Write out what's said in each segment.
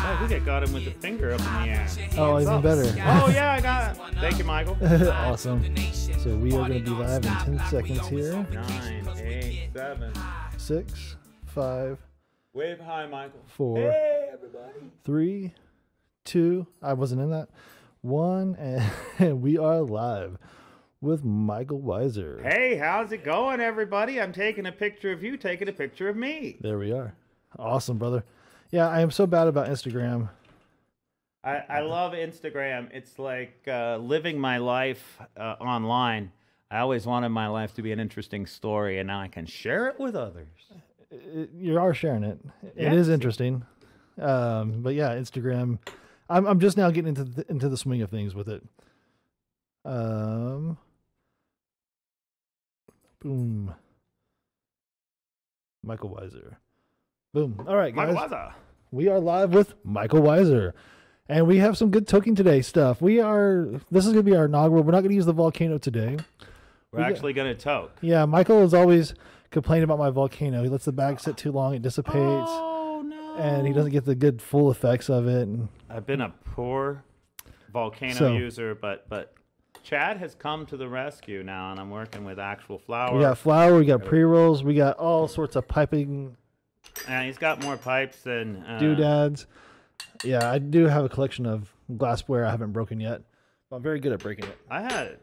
Oh, look, I got him with the finger up in the air. Oh, even better. Oh, yeah, I got it. Thank you, Michael. Awesome. So we are going to be live in 10 seconds here. 9, 8, 7. 6, 5. Wave high, Michael. 4. Hey, everybody. 3, 2. I wasn't in that. 1, and we are live with Mikel Weisser. Hey, how's it going, everybody? I'm taking a picture of you, taking a picture of me. There we are. Awesome, brother. Yeah, I am so bad about Instagram. I love Instagram. It's like living my life online. I always wanted my life to be an interesting story, and now I can share it with others. You are sharing it. It Yeah. is interesting. But yeah, Instagram. I'm just now getting into the swing of things with it. Boom. Mikel Weisser. Boom. All right, guys. Mikel Weisser. We are live with Mikel Weisser. And we have some good Toking today stuff. This is going to be our inaugural. We're not going to use the volcano today. We're actually going to toke. Yeah, Mikel is always complaining about my volcano. He lets the bag sit too long. It dissipates. Oh, no. And he doesn't get the good full effects of it. And I've been a poor volcano user, but Chad has come to the rescue now, and I'm working with actual flour. we got flour. We got pre-rolls. We got all sorts of piping. And he's got more pipes than... doodads. Yeah, I do have a collection of glassware I haven't broken yet. But I'm very good at breaking it. I had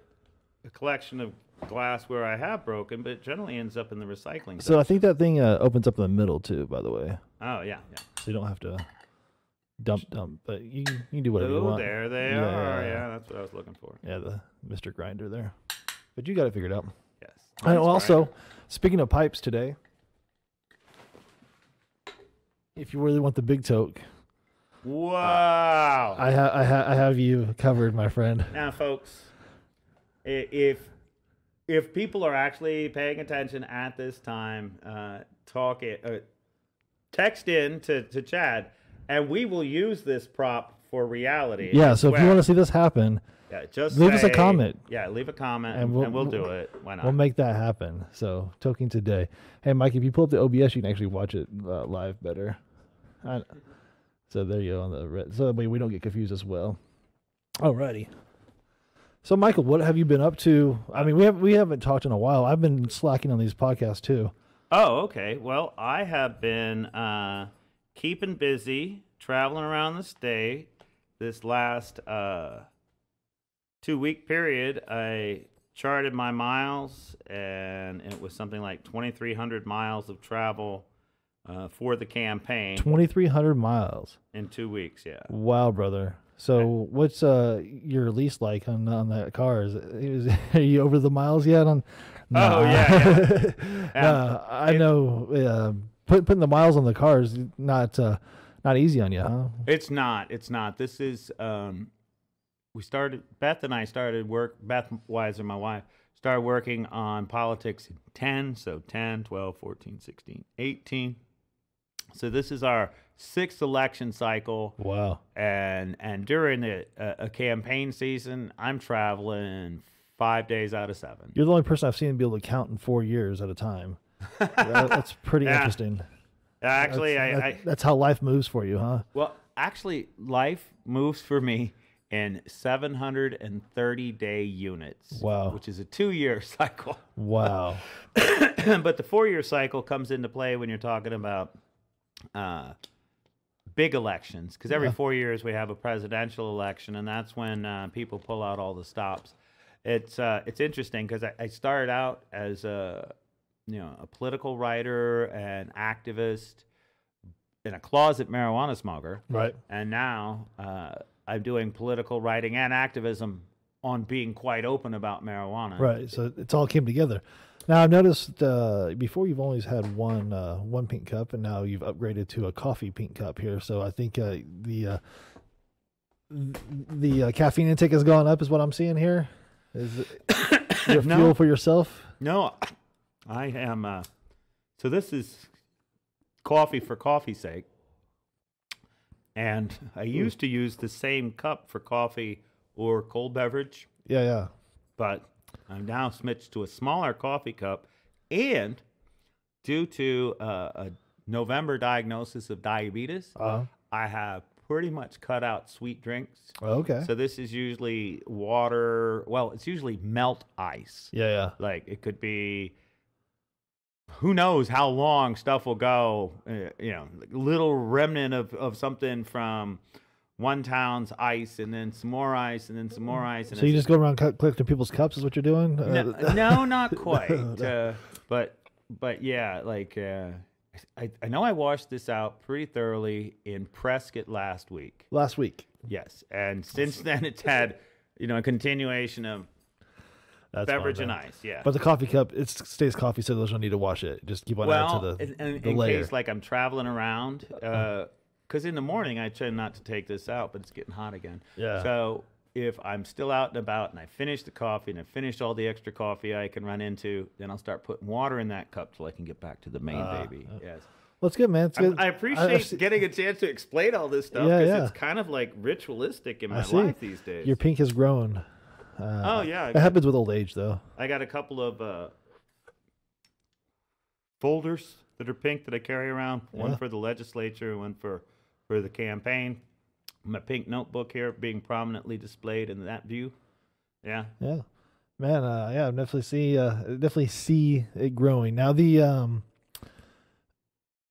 a collection of glassware I have broken, but it generally ends up in the recycling. So I think that thing opens up in the middle too, by the way. Oh, yeah. So you don't have to dump. But you can do whatever you want. There they are. Yeah, that's what I was looking for. Yeah, the Mr. Grinder there. But you got it figured out. Yes. And also, speaking of pipes today, if you really want the big toke, wow. I have you covered, my friend. Now, folks, if people are actually paying attention at this time, text in to Chad, and we will use this prop for reality. Yeah, so if you want to see this happen, just leave us a comment. Yeah, leave a comment, And we'll do it. Why not? We'll make that happen. So, Toking today. Hey, Mike, if you pull up the OBS, you can actually watch it live better. So there you go on the red. So that way we don't get confused as well. Alrighty. So Mikel, what have you been up to? I mean, we haven't talked in a while. I've been slacking on these podcasts too. Oh, okay. Well, I have been keeping busy, traveling around the state. This last 2-week period, I charted my miles, and it was something like 2,300 miles of travel for the campaign. 2,300 miles in 2 weeks, yeah. Wow, brother. So what's your lease like on that car? Are you over the miles yet? Nah. Oh, yeah. I know putting the miles on the car is not easy on you, huh? It's not. This is, Beth and I started work, Beth Weisser, my wife, started working on politics in 10, so 10, 12, 14, 16, 18. So this is our 6th election cycle. Wow. And during a campaign season, I'm traveling 5 days out of 7. You're the only person I've seen be able to count in 4 years at a time. That's pretty interesting. Actually, that's how life moves for you, huh? Well, actually, life moves for me in 730-day units. Wow. Which is a 2-year cycle. Wow. But the 4-year cycle comes into play when you're talking about big elections, because every 4 years we have a presidential election, and that's when people pull out all the stops. It's interesting because I started out as a political writer and activist and a closet marijuana smoker, right? And now I'm doing political writing and activism on being quite open about marijuana. Right. So it's all came together. Now I've noticed before you've always had one pink cup, and now you've upgraded to a coffee pink cup here. So I think the caffeine intake has gone up, is what I'm seeing here. Is it your fuel for yourself? No, I am. So this is coffee for coffee's sake, and I used to use the same cup for coffee or cold beverage. Yeah. But I'm now switched to a smaller coffee cup, and due to a November diagnosis of diabetes, I have pretty much cut out sweet drinks. Oh, okay. So this is usually water. Well, it's usually melt ice. Yeah. Like it could be, who knows how long stuff will go. Like little remnant of something from one town's ice, and then some more ice, and then some more ice. And So you just go around collecting people's cups is what you're doing? No, not quite. But yeah, like I know I washed this out pretty thoroughly in Prescott last week. Last week. Yes, and since then it's had a continuation of beverage and ice. Yeah, but the coffee cup, it stays coffee, so there's no need to wash it. Just keep on adding to the in layer. case like I'm traveling around, because in the morning I try not to take this out, but it's getting hot again. Yeah. So if I'm still out and about and I finish the coffee and I finish all the extra coffee I can run into, then I'll start putting water in that cup till I can get back to the main baby. Yes. Well, it's good, man. It's good. I appreciate getting a chance to explain all this stuff because it's kind of like ritualistic in my life these days. Your pink has grown. Oh, yeah. It happens with old age, though. I got a couple of folders that are pink that I carry around. Yeah. One for the legislature, one for the campaign. My pink notebook here being prominently displayed in that view. Yeah. Yeah. Man, I definitely see it growing. Now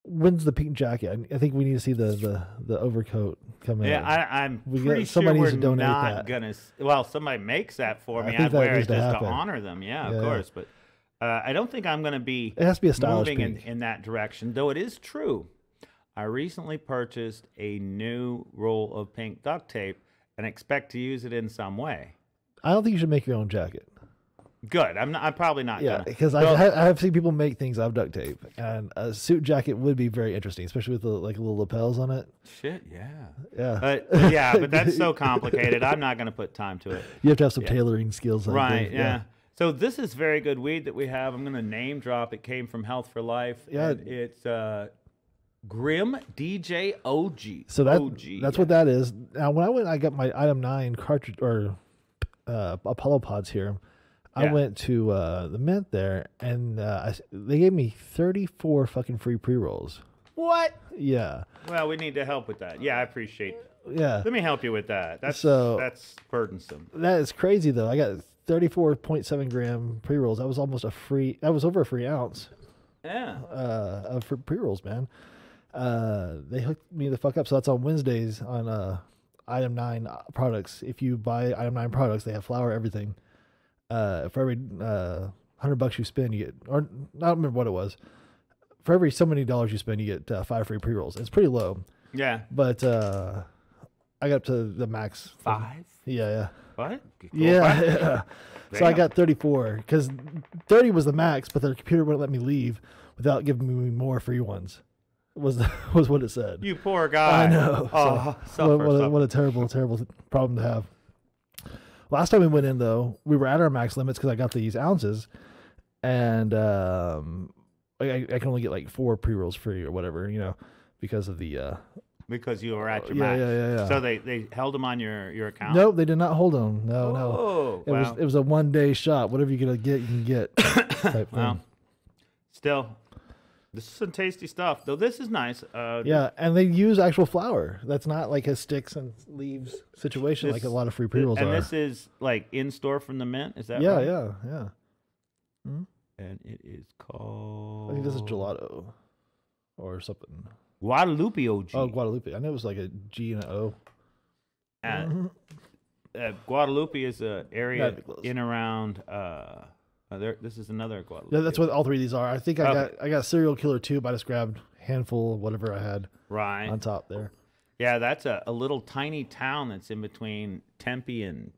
when's the pink jacket? I think we need to see the overcoat come in. Yeah, I'm pretty sure we're not gonna. Well, somebody makes that for me. I'd wear it just to honor them. Yeah, of course. But I don't think I'm gonna be. It has to be a stylish moving in that direction. Though it is true, I recently purchased a new roll of pink duct tape and expect to use it in some way. I don't think you should make your own jacket. Good. I'm probably not. Yeah, because I have seen people make things out of duct tape, and a suit jacket would be very interesting, especially with the little lapels on it. Shit, yeah. Yeah. But that's so complicated. I'm not going to put time to it. You have to have some tailoring skills. Right. Yeah. So this is very good weed that we have. I'm going to name drop. It came from Health for Life. Yeah. It's Grim DJ OG. So that's what that is. Now, when I got my Item 9 cartridge or Apollo pods here. I went to the Mint there, and they gave me 34 fucking free pre-rolls. What? Yeah. Well, we need to help with that. Yeah, I appreciate it. Yeah. Let me help you with that. That's burdensome. That is crazy, though. I got 34.7 gram pre-rolls. That was almost that was over a free ounce. Yeah. Of pre-rolls, man. They hooked me the fuck up. So that's on Wednesdays on Item 9 products. If you buy Item 9 products, they have flour, everything. For every $100 you spend, you get, or I don't remember what it was. For every so many dollars you spend, you get 5 free pre-rolls. It's pretty low. Yeah. But I got up to the max. 5? Yeah. What? Yeah. So I got 34 because 30 was the max, but the computer wouldn't let me leave without giving me more free ones. Was what it said. You poor guy. I know. So, what a terrible problem to have. Last time we went in, though, we were at our max limits because I got these ounces, and I can only get like 4 pre-rolls free or whatever, because of the... because you were at your max. Yeah. So they held them on your account? Nope, they did not hold them. No. It was a one-day shot. Whatever you're going to get, you can get. Type well, still... This is some tasty stuff, though. This is nice. Yeah, and they use actual flour. That's not like a sticks and leaves situation like a lot of free pre-rolls are. And this is like in store from the Mint. Is that right? Yeah. Mm-hmm. And it is called. I think this is gelato, or something. Guadalupe OG. Oh, Guadalupe. I know it was like a G and an O. And Guadalupe is an area in around. This is another Guadalupe. Yeah, that's what all 3 of these are. I think I got Serial Killer 2, but I just grabbed a handful of whatever I had on top there. Yeah, that's a little tiny town that's in between Tempe and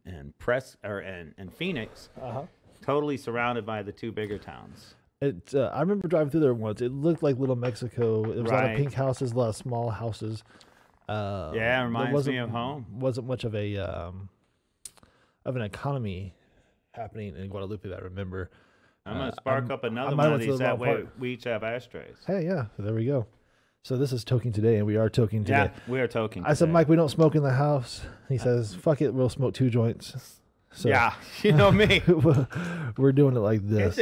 Phoenix. Totally surrounded by the 2 bigger towns. I remember driving through there once. It looked like Little Mexico. It was a lot of pink houses, a lot of small houses. Yeah, it reminds me of home. Wasn't much of an economy happening in Guadalupe that I remember. I'm going to spark up another one of these. That way we each have ashtrays. Hey, yeah. So there we go. So this is Toking Today, and we are Toking today. Yeah, we are Toking I said, Mike, we don't smoke in the house. He says, fuck it, we'll smoke 2 joints. So yeah, you know me. We're doing it like this.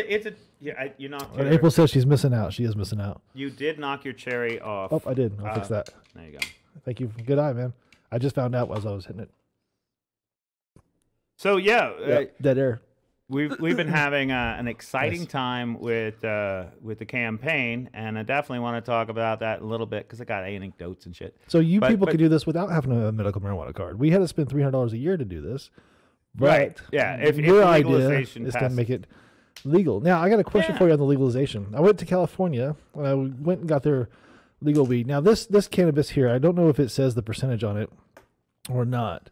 You knocked your... April says she's missing out. She is missing out. You did knock your cherry off. Oh, I did. I'll fix that. There you go. Thank you. Good eye, man. I just found out as I was hitting it. So Dead air. we've been having an exciting Nice. time with the campaign, and I definitely want to talk about that a little bit because I got anecdotes and shit. So you But- people but- could do this without having a medical marijuana card. We had to spend $300 a year to do this. But Right. Yeah. If your idea legalization is to passes. make it legal. Now, I got a question Yeah. for you on the legalization. I went to California. I went and got their legal weed. Now, this cannabis here, I don't know if it says the percentage on it or not,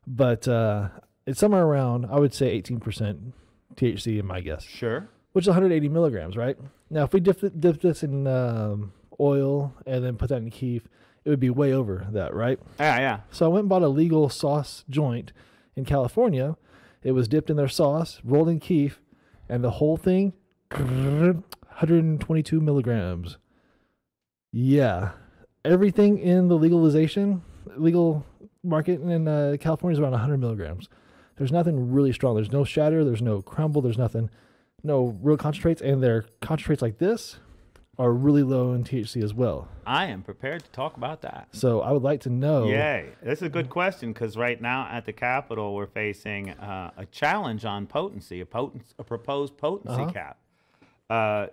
but it's somewhere around, I would say 18% THC in my guess, Sure. which is 180 milligrams, right? Now, if we dip this in oil and then put that in keef, it would be way over that, right? Yeah. So I went and bought a legal sauce joint in California. It was dipped in their sauce, rolled in keef, and the whole thing, 122 milligrams. Yeah. Everything in the legal market in California is around 100 milligrams. There's nothing really strong. There's no shatter. There's no crumble. There's nothing, no real concentrates. And their concentrates like this are really low in THC as well. I am prepared to talk about that. So I would like to know. Yay. That's a good question because right now at the Capitol, we're facing a challenge on potency, a proposed potency cap.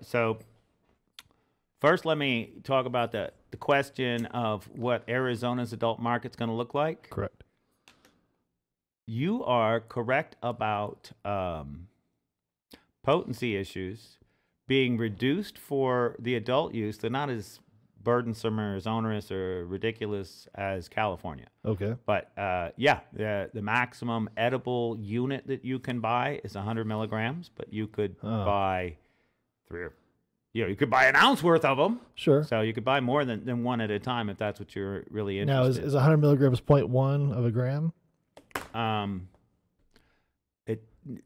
So first, let me talk about the question of what Arizona's adult market's going to look like. Correct. You are correct about potency issues being reduced for the adult use. They're not as burdensome or as onerous or ridiculous as California. Okay. But the maximum edible unit that you can buy is 100 milligrams, but you could buy you could buy an ounce worth of them. Sure. So you could buy more than one at a time if that's what you're really Now, interested is 100 milligrams 0.1 of a gram?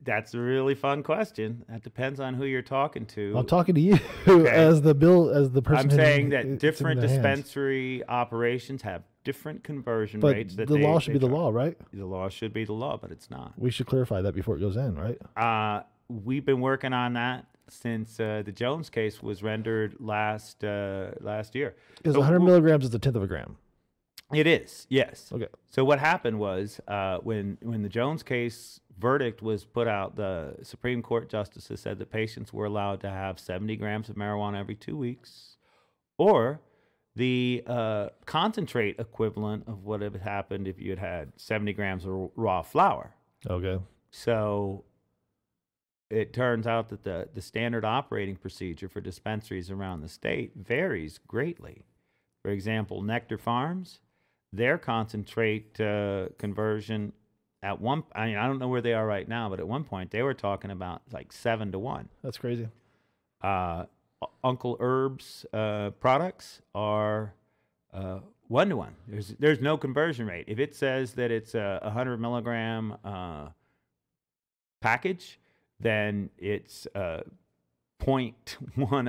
That's a really fun question. That depends on who you're talking to. I'm talking to you Okay. as the person. I'm who- saying that it's in different the hands. dispensary operations have different conversion But rates. That the law should be the law, right? The law should be the law, but it's not. We should clarify that before it goes in, right? We've been working on that since the Jones case was rendered last year. Because So 100 w- milligrams is a tenth of a gram. It is, yes. Okay. So what happened was when the Jones case verdict was put out, the Supreme Court justices said that patients were allowed to have 70 grams of marijuana every 2 weeks, or the concentrate equivalent of what had happened if you had 70 grams of raw flour. Okay. So it turns out that the standard operating procedure for dispensaries around the state varies greatly. For example, Nectar Farms, their concentrate conversion at one, I don't know where they are right now, but at one point they were talking about like 7-1. That's crazy. Uncle Herb's products are 1-1. There's no conversion rate. If it says that it's a 100 milligram package, then it's 0.1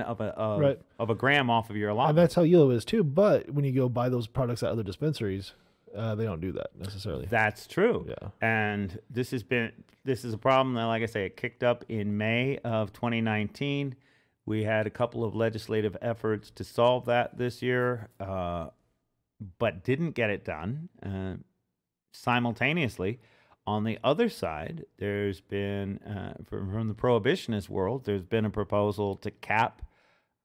of a gram off of your And allotment. that's how yellow is too. But when you go buy those products at other dispensaries, they don't do that necessarily. That's true. Yeah. And this is a problem that, like I say, it kicked up in May of 2019. We had a couple of legislative efforts to solve that this year, but didn't get it done. Simultaneously, on the other side, there's been, from the prohibitionist world, there's been a proposal to cap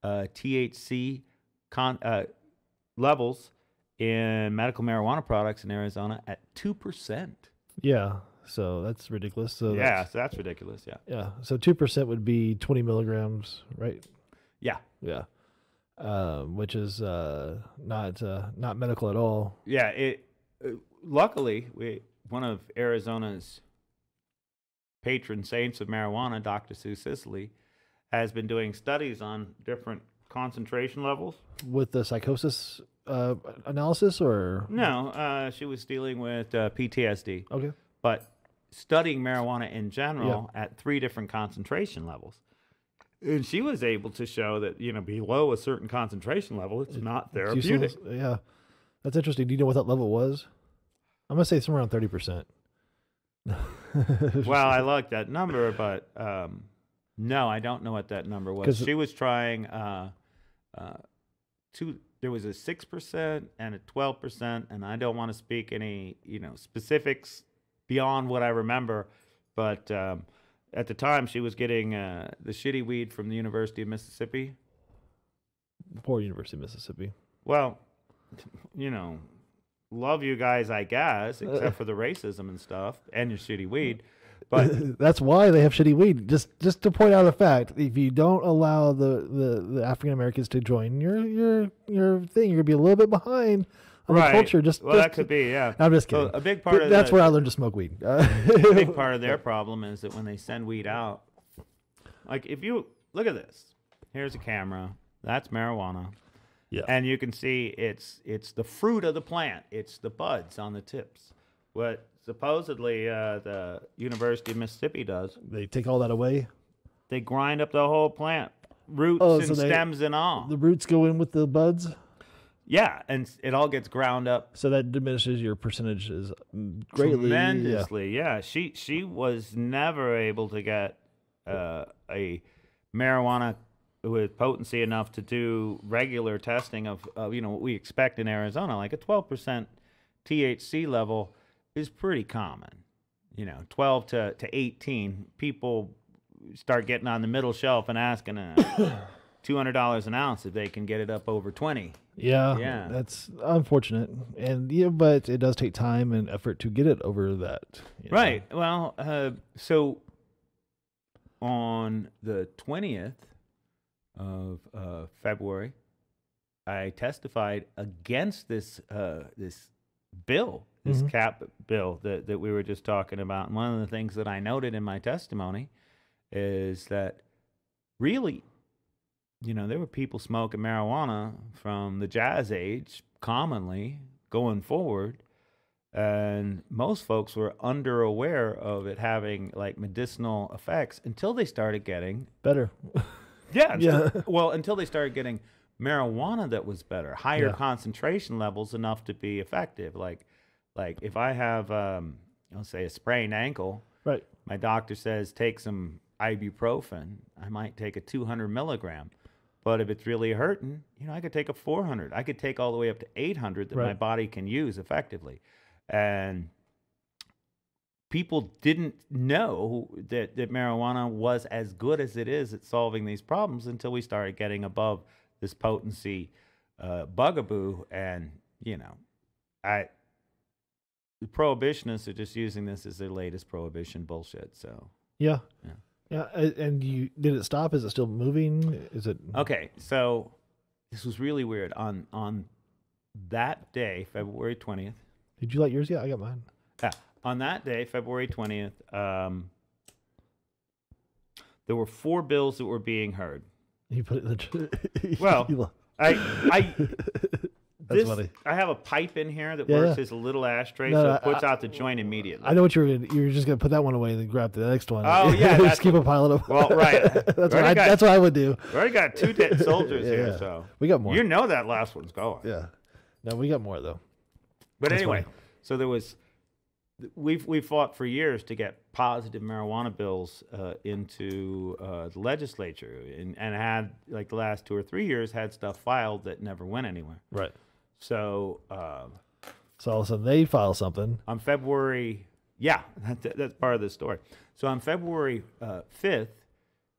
THC levels in medical marijuana products in Arizona at 2%. Yeah. So that's ridiculous. So That's ridiculous. Yeah. yeah. So 2% would be 20 milligrams, right? Yeah. Yeah. Which is not medical at all. Yeah. Luckily, one of Arizona's patron saints of marijuana, Dr. Sue Sicily, has been doing studies on different concentration levels. With the psychosis analysis, or No, she was dealing with PTSD. okay, But studying marijuana in general at 3 different concentration levels. And she was able to show that, below a certain concentration level, it's not therapeutic. Yeah, that's interesting. Do you know what that level was? I'm gonna say somewhere around 30%. Well, I like that number, but no, I don't know what that number was. 'Cause She was trying there was a 6% and a 12%, and I don't want to speak any specifics beyond what I remember, but at the time she was getting the shitty weed from the University of Mississippi. Poor University of Mississippi. Well, love you guys, I guess, except for the racism and stuff and your shitty weed. But that's why they have shitty weed. Just to point out a fact, if you don't allow the African Americans to join your thing, you're gonna be a little bit behind on the culture. That could be, yeah. I'm just kidding. So a big part of that's where I learned to smoke weed. A big part of their problem is that when they send weed out, like if you look at this, here's a camera, that's marijuana. Yeah. And you can see it's the fruit of the plant. It's the buds on the tips. What supposedly the University of Mississippi does. They take all that away. They grind up the whole plant, roots and stems and all. The roots go in with the buds? Yeah, and it all gets ground up. So that diminishes your percentages greatly. Tremendously, yeah. She was never able to get a marijuana with potency enough to do regular testing of what we expect in Arizona. Like a 12% THC level is pretty common. 12 to 18, people start getting on the middle shelf and asking $200 an ounce if they can get it up over 20. Yeah, that's unfortunate, and but it does take time and effort to get it over that. Right. Well, so on the 20th of February, I testified against this bill, this cap bill that we were just talking about. And one of the things that I noted in my testimony is that really, there were people smoking marijuana from the jazz age commonly going forward, and most folks were under-aware of it having like medicinal effects until they started getting better. Until they started getting marijuana that was better, higher concentration levels enough to be effective. Like if I have, let's say, a sprained ankle, right? My doctor says take some ibuprofen. I might take a 200 milligram. But if it's really hurting, I could take a 400. I could take all the way up to 800 that my body can use effectively. And people didn't know that marijuana was as good as it is at solving these problems until we started getting above this potency bugaboo. And, the prohibitionists are just using this as their latest prohibition bullshit. So, yeah. And did it stop? Is it still moving? Is it okay? So this was really weird. On that day, February 20th. Did you light yours yet? I got mine. Yeah. On that day, February 20th, there were 4 bills that were being heard. You put it in the well, I That's funny. I have a pipe in here that works as a little ashtray, so it puts out the joint immediately. I know what you were just gonna put that one away and then grab the next one. Oh yeah, just keep a pile of them. Well, right. That's what I would do. We already got 2 dead soldiers here, so we got more. That last one's going. Yeah, no, we got more though. But anyway, so there was. We fought for years to get positive marijuana bills into the legislature, and had like the last 2 or 3 years had stuff filed that never went anywhere. Right. So, so all of a sudden they file something on February. Yeah, that's part of the story. So on February 5th,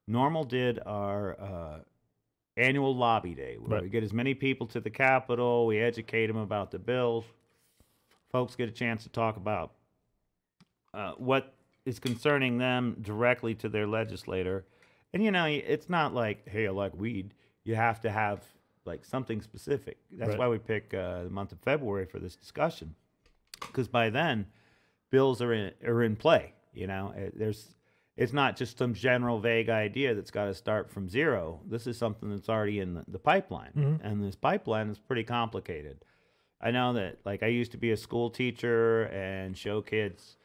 Normal did our annual lobby day, where we get as many people to the Capitol, we educate them about the bills. Folks get a chance to talk about what is concerning them directly to their legislator. And, it's not like, hey, I like weed. You have to have like something specific. That's why we pick the month of February for this discussion, because by then bills are in play. It's not just some general vague idea that's got to start from zero. This is something that's already in the pipeline, and this pipeline is pretty complicated. I know that, like, I used to be a school teacher and show kids,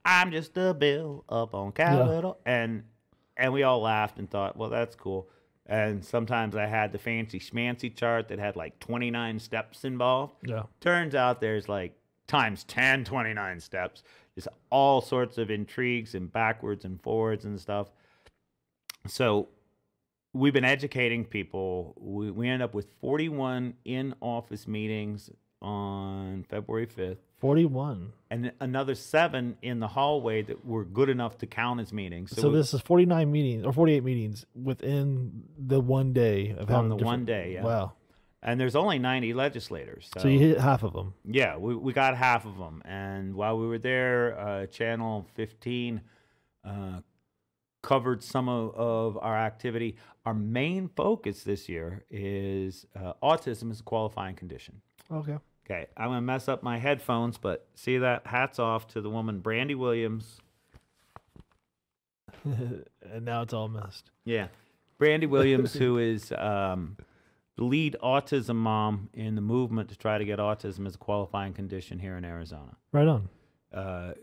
I'm just a bill up on Capitol, and we all laughed and thought, well, that's cool. And sometimes I had the fancy schmancy chart that had like 29 steps involved. Yeah. Turns out there's like times 10, 29 steps. Just all sorts of intrigues and backwards and forwards and stuff. So we've been educating people. We end up with 41 in-office meetings on February 5th. 41. And another 7 in the hallway that were good enough to count as meetings. So this is 49 meetings or 48 meetings within the one day of on the one day. Yeah. Wow. And there's only 90 legislators. So you hit half of them. Yeah, we got half of them. And while we were there, Channel 15 covered some of our activity. Our main focus this year is autism as a qualifying condition. Okay. Okay, I'm going to mess up my headphones, but see that? Hats off to the woman, Brandy Williams. And now it's all messed. Yeah. Brandy Williams, who is the lead autism mom in the movement to try to get autism as a qualifying condition here in Arizona. Right on.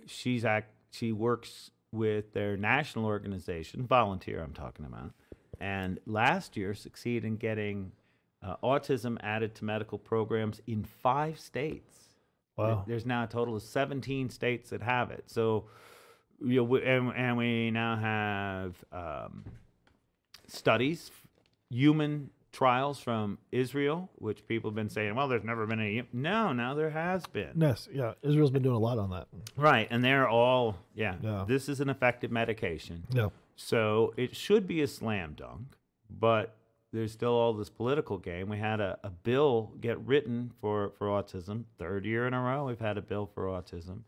She works with their national organization, volunteer I'm talking about, and last year succeeded in getting autism added to medical programs in 5 states. Wow. There's now a total of 17 states that have it. So, you know, and we now have studies, human trials from Israel, which people have been saying, well, there's never been any. No, now there has been. Yes, yeah. Israel's been doing a lot on that. Right, and they're all, this is an effective medication. Yeah. So it should be a slam dunk, but there's still all this political game. We had a bill get written for autism. 3rd year in a row we've had a bill for autism.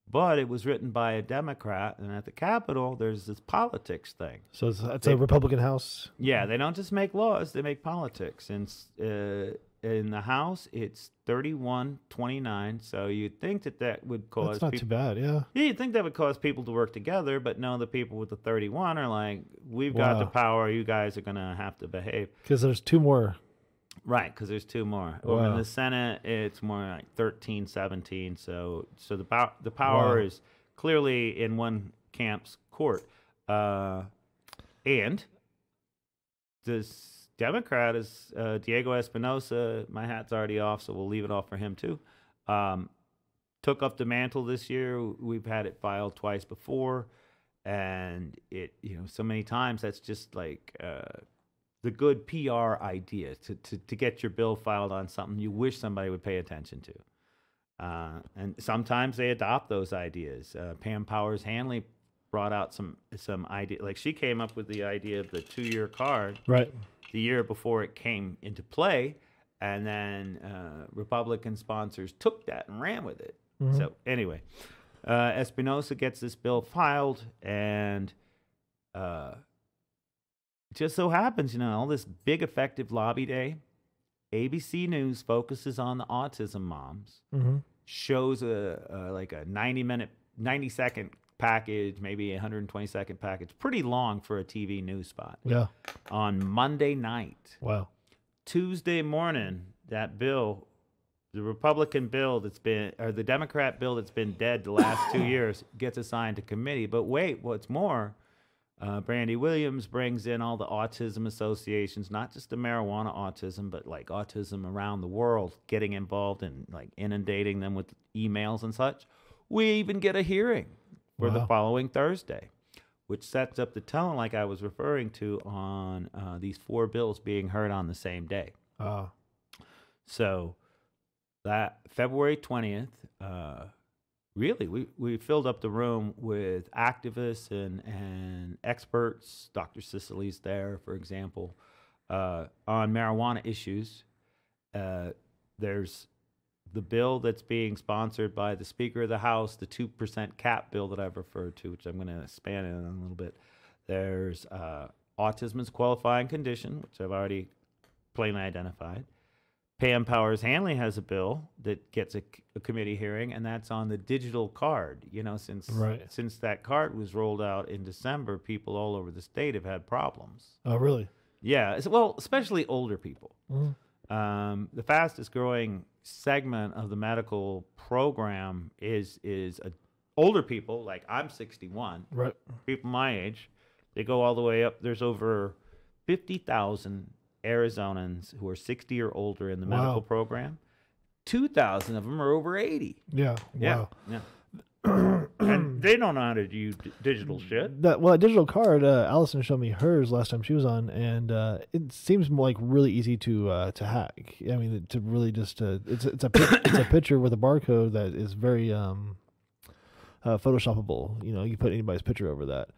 But it was written by a Democrat, and at the Capitol, there's this politics thing. So it's a Republican House? Yeah, they don't just make laws, they make politics. And in the House, it's 31-29, so you'd think that would cause That's not too bad, yeah. Yeah, you'd think that would cause people to work together, but no, the people with the 31 are like, we've got the power, you guys are going to have to behave. Because there's 2 more. Right, because there's 2 more. Over in the Senate, it's more like 13-17, so the power is clearly in one camp's court. And this Democrat is Diego Espinosa. My hat's already off, so we'll leave it off for him too. Took up the mantle this year. We've had it filed twice before, and it so many times that's just like the good PR idea to get your bill filed on something you wish somebody would pay attention to. And sometimes they adopt those ideas. Pam Powers-Hanley brought out some idea, like she came up with the idea of the 2-year card. Right. The year before it came into play, and then Republican sponsors took that and ran with it. Mm-hmm. So anyway, Espinosa gets this bill filed, and just so happens, all this big effective lobby day, ABC News focuses on the autism moms, shows like a 90-second package, maybe 120-second package, pretty long for a TV news spot. Yeah. On Monday night. Wow. Tuesday morning, that bill, the Republican bill or the Democrat bill that's been dead the last 2 years, gets assigned to committee. But wait, what's more, Brandy Williams brings in all the autism associations, not just the marijuana autism, but like autism around the world, getting involved and like inundating them with emails and such. We even get a hearing for the following Thursday, which sets up the tone like I was referring to on these 4 bills being heard on the same day. So that February 20th, really, we filled up the room with activists and experts. Dr. Sicily's there, for example, on marijuana issues. There's the bill that's being sponsored by the Speaker of the House, the 2% cap bill that I've referred to, which I'm going to expand on a little bit. There's autism as a qualifying condition, which I've already plainly identified. Pam Powers-Hanley has a bill that gets a committee hearing, and that's on the digital card. Since that card was rolled out in December, people all over the state have had problems. Oh, really? Yeah. Well, especially older people. Mm-hmm. The fastest growing segment of the medical program is older people. Like I'm 61. Right. People my age, they go all the way up. There's over 50,000 Arizonans who are 60 or older in the medical program. 2,000 of them are over 80. Yeah. Yeah. Wow. Yeah. And they don't know how to do digital shit. Well, a digital card. Allison showed me hers last time she was on, and it seems like really easy to hack. I mean, to really just it's a it's a picture with a barcode that is very photoshoppable. You know, you put anybody's picture over that.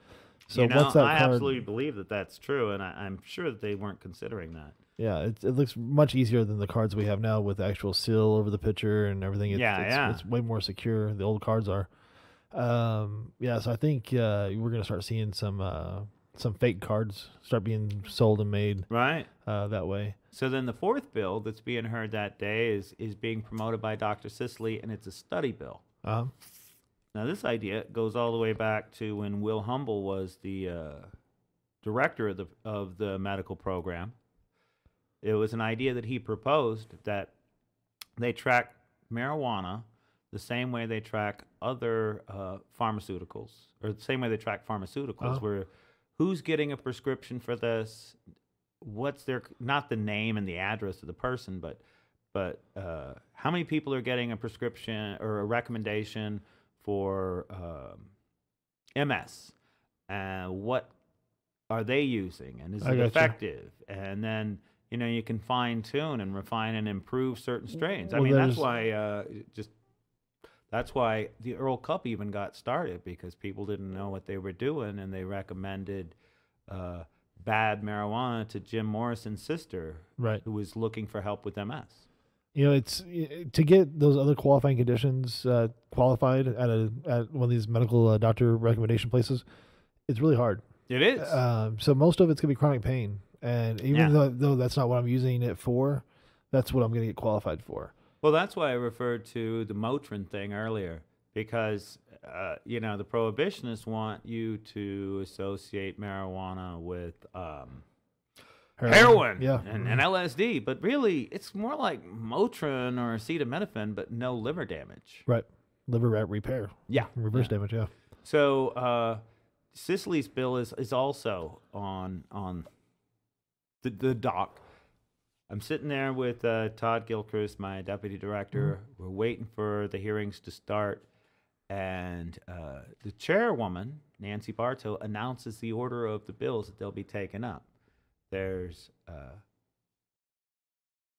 So once that I card, absolutely believe that that's true, and I'm sure that they weren't considering that. yeah, it looks much easier than the cards we have now with the actual seal over the picture and everything. It's way more secure. The old cards are. Yeah, so I think we're gonna start seeing some fake cards start being sold and made Right. that way. So then the fourth bill that's being heard that day is being promoted by Dr. Sicily, and it's a study bill. Now this idea goes all the way back to when Will Humble was the director of the medical program. It was an idea that he proposed that they track marijuana the same way they track other pharmaceuticals, or the same way they track pharmaceuticals, where who's getting a prescription for this, what's their, not the name and the address of the person, but how many people are getting a prescription or a recommendation for MS, and what are they using, and is it effective? And then you can fine tune and refine and improve certain strains. I mean, that's why that's why the Earl Cup even got started, because people didn't know what they were doing, and they recommended bad marijuana to Jim Morrison's sister, right, who was looking for help with MS. It's to get those other qualifying conditions qualified at one of these medical doctor recommendation places. It's really hard. It is. So most of it's gonna be chronic pain, and even though that's not what I'm using it for, that's what I'm gonna get qualified for. Well, that's why I referred to the Motrin thing earlier, because the prohibitionists want you to associate marijuana with heroin and LSD, but really it's more like Motrin or acetaminophen, but no liver damage. Right, liver repair. Yeah, reverse damage. Yeah. So Sicily's bill is also on the dock. I'm sitting there with Todd Gilchrist, my deputy director. We're waiting for the hearings to start, and the chairwoman, Nancy Bartow, announces the order of the bills that they'll be taken up. There's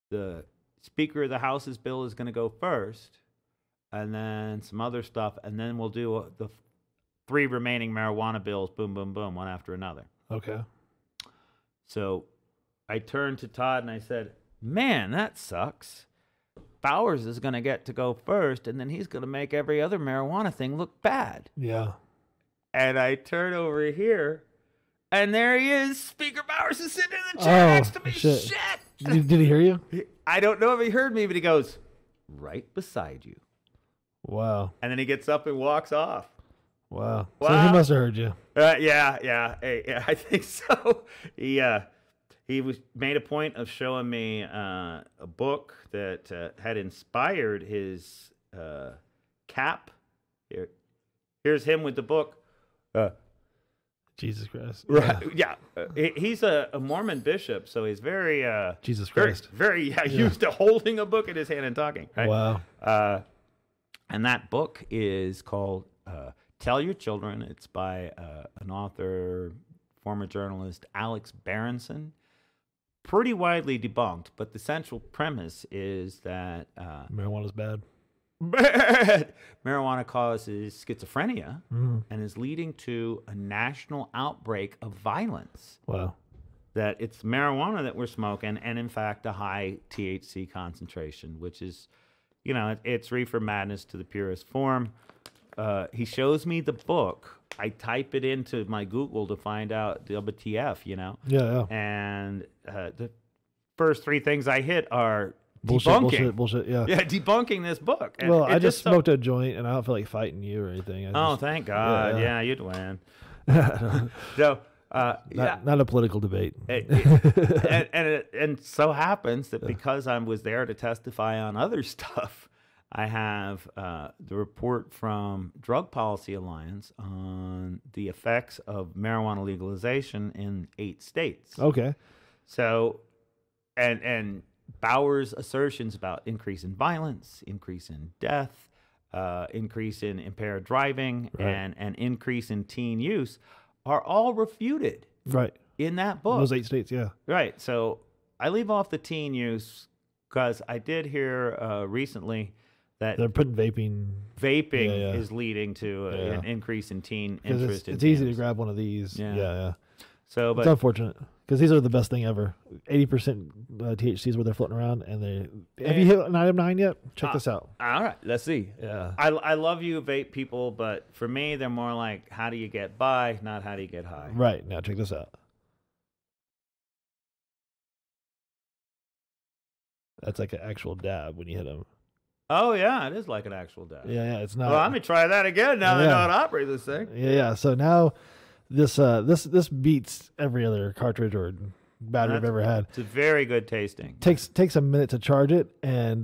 the Speaker of the House's bill is going to go first, and then some other stuff, and then we'll do the 3 remaining marijuana bills, boom, boom, boom, one after another. Okay. So I turned to Todd and I said, man, that sucks. Bowers is going to get to go first, and then he's going to make every other marijuana thing look bad. Yeah. And I turn over here, and there he is. Speaker Bowers is sitting in the chair next to me. Shit. Did he hear you? I don't know if he heard me, but he goes, right beside you. Wow. And then he gets up and walks off. Wow. So he must have heard you. Yeah. Hey, I think so. He made a point of showing me a book that had inspired his cap. Here's him with the book. Jesus Christ. Right. Yeah. He's a Mormon bishop, so he's very Jesus Christ. Very used to holding a book in his hand and talking. Right? Wow. And that book is called Tell Your Children. It's by an author, former journalist, Alex Berenson. Pretty widely debunked, but the central premise is that marijuana's bad. Marijuana causes schizophrenia and is leading to a national outbreak of violence. Wow. That it's marijuana that we're smoking, and in fact, a high THC concentration, which is, it's reefer madness to the purest form. He shows me the book. I type it into my Google to find out WTF, Yeah. And the first 3 things I hit are bullshit, yeah. Yeah, debunking this book. And well, I just smoked a joint, and I don't feel like fighting you or anything. Thank God. Yeah, you'd win. So, not a political debate. And so happens that because I was there to testify on other stuff, I have the report from Drug Policy Alliance on the effects of marijuana legalization in 8 states. Okay. So, and Bowers' assertions about increase in violence, increase in death, increase in impaired driving, Right. and an increase in teen use are all refuted Right. in that book. Those 8 states, yeah. Right. So I leave off the teen use because I did hear recently that They're putting vaping vaping is leading to an increase in teen because interest. it's easy to grab one of these. Yeah. Yeah. So, It's but unfortunate because these are the best thing ever. 80% THC is where they're floating around, and have you hit an item 9 yet? Check this out. all right, let's see. Yeah. I love you vape people, but for me, they're more like, how do you get by, not how do you get high. Right now, check this out. That's like an actual dab when you hit them. Oh yeah, it is like an actual dab. Yeah, it's not. Well, I'm gonna try that again now that I know how to operate this thing. Yeah. So now, this beats every other cartridge or battery I've ever had. It's a very good tasting. Takes a minute to charge it, and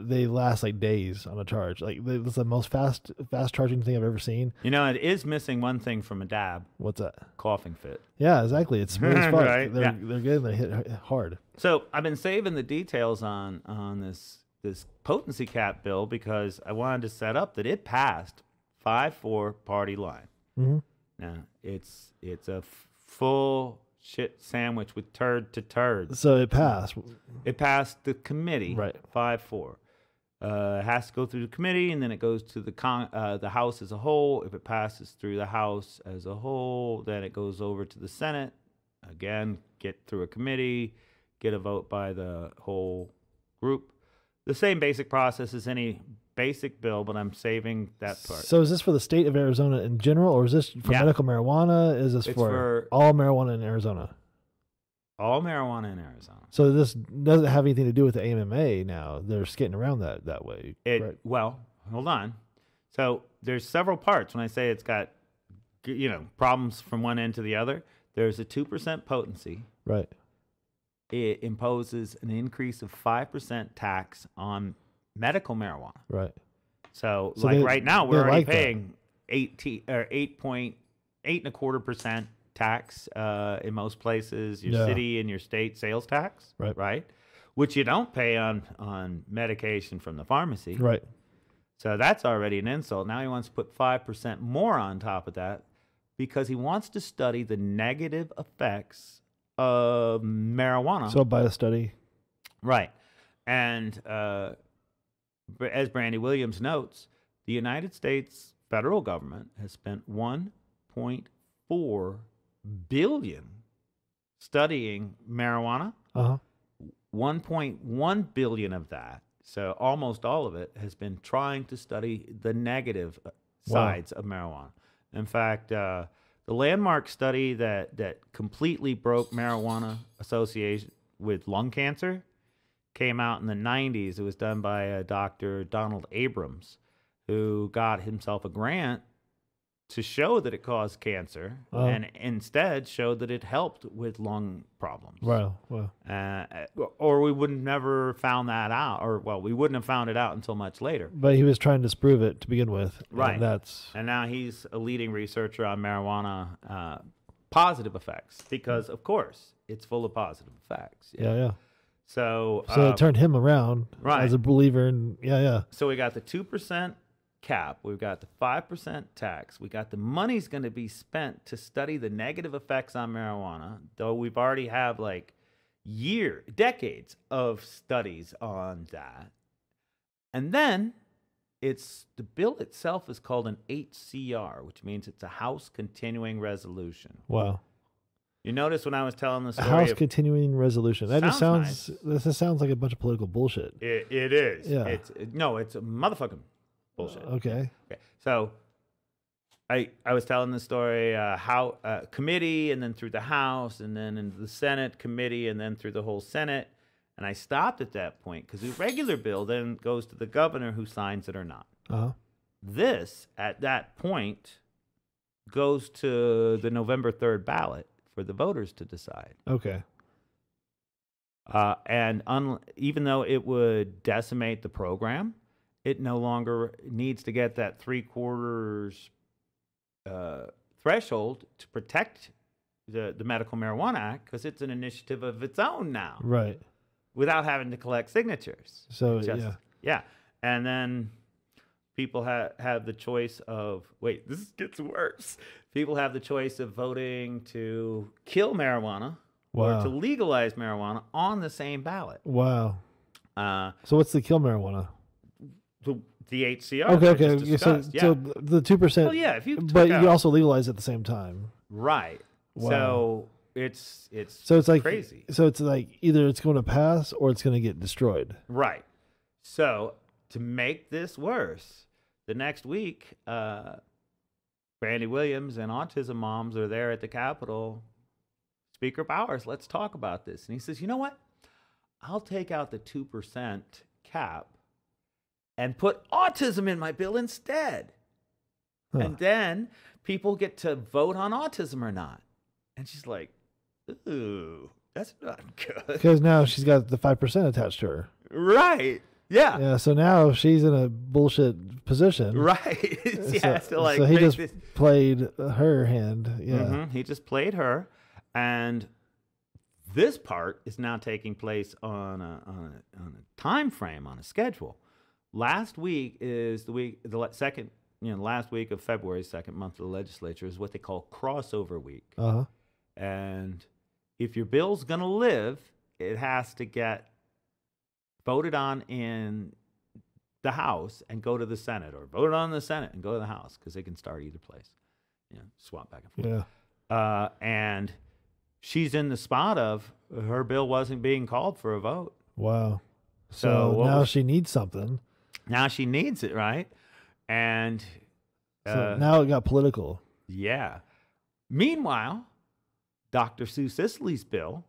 they last like days on a charge. Like it's the most fast charging thing I've ever seen. You know, it is missing one thing from a dab. What's that? Coughing fit. Yeah, exactly. It's smooth as fuck. Right? They're good. They hit hard. So I've been saving the details on this potency cap bill because I wanted to set up that it passed 5-4 party line. Mm-hmm. Now it's a full shit sandwich with turd to turd. So it passed. It passed the committee, right? 5-4. It has to go through the committee, and then it goes to the House as a whole. If it passes through the House as a whole, then it goes over to the Senate. Again, get through a committee, get a vote by the whole group. The same basic process as any basic bill, but I'm saving that part. So is this for the state of Arizona in general, or is this for medical marijuana? Is this for all marijuana in Arizona? All marijuana in Arizona. So this doesn't have anything to do with the AMMA now. They're skating around that way. Right? Well, hold on. So there's several parts. When I say it's got, problems from one end to the other, there's a 2% potency. Right. It imposes an increase of 5% tax on medical marijuana. Right. So right now we're already paying 8.25% tax in most places. Your city and your state sales tax, right? Which you don't pay on medication from the pharmacy, right? So that's already an insult. Now he wants to put 5% more on top of that because he wants to study the negative effects of marijuana. So by a study. Right. And as Brandy Williams notes, the United States federal government has spent $1.4 billion studying marijuana. 1.1 billion of that, so almost all of it, has been trying to study the negative sides of marijuana. In fact, the landmark study that completely broke marijuana association with lung cancer came out in the 90s. It was done by Dr. Donald Abrams, who got himself a grant to show that it caused cancer, and instead showed that it helped with lung problems. Wow. Or we wouldn't never found that out, we wouldn't have found it out until much later. But he was trying to disprove it to begin with. Right. And now he's a leading researcher on marijuana positive effects because, of course, it's full of positive effects. Yeah. So it turned him around as a believer in, So we got the 2% cap, we've got the 5% tax, we got the money's going to be spent to study the negative effects on marijuana, though we've already have like decades of studies on that. And then the bill itself is called an HCR, which means it's a House Continuing Resolution. Wow. You notice when I was telling the story, House Continuing Resolution. That just sounds nice. This just sounds like a bunch of political bullshit. It is. Yeah. It's a motherfucking bullshit. Okay. So I was telling the story how committee, and then through the House, and then into the Senate committee, and then through the whole Senate. And I stopped at that point because the regular bill then goes to the governor who signs it or not. This, at that point, goes to the November 3rd ballot for the voters to decide. Okay. And even though it would decimate the program, it no longer needs to get that 3/4 threshold to protect the Medical Marijuana Act because it's an initiative of its own now. people have the choice of, wait, this gets worse. People have the choice of voting to kill marijuana or to legalize marijuana on the same ballot. Wow. So what's the kill marijuana? The HCR. Okay. So the 2%. Well, yeah, if you but you also legalize at the same time. Right. Wow. So it's like crazy. So it's like either it's going to pass or it's going to get destroyed. Right. So to make this worse, the next week, Brandy Williams and Autism Moms are there at the Capitol. Speaker Powers, let's talk about this. And he says, you know what? I'll take out the 2% cap and put autism in my bill instead. Huh. And then people get to vote on autism or not. And she's like, ooh, that's not good. Because now she's got the 5% attached to her. Right. Yeah. Yeah. So now she's in a bullshit position. Right. Yeah. So he just played her hand. Yeah. Mm-hmm. He just played her. And this part is now taking place on a time frame, on a schedule. Last week is the second, last week of February, second month of the legislature, is what they call crossover week. Uh-huh. And if your bill's going to live, it has to get voted on in the House and go to the Senate, or voted on in the Senate and go to the House, because they can start either place. Swap back and forth. Yeah. And she's in the spot of her bill wasn't being called for a vote. Wow. So now she needs something. Now she needs it, right? And so now it got political. Yeah. Meanwhile, Dr. Sue Sisley's bill,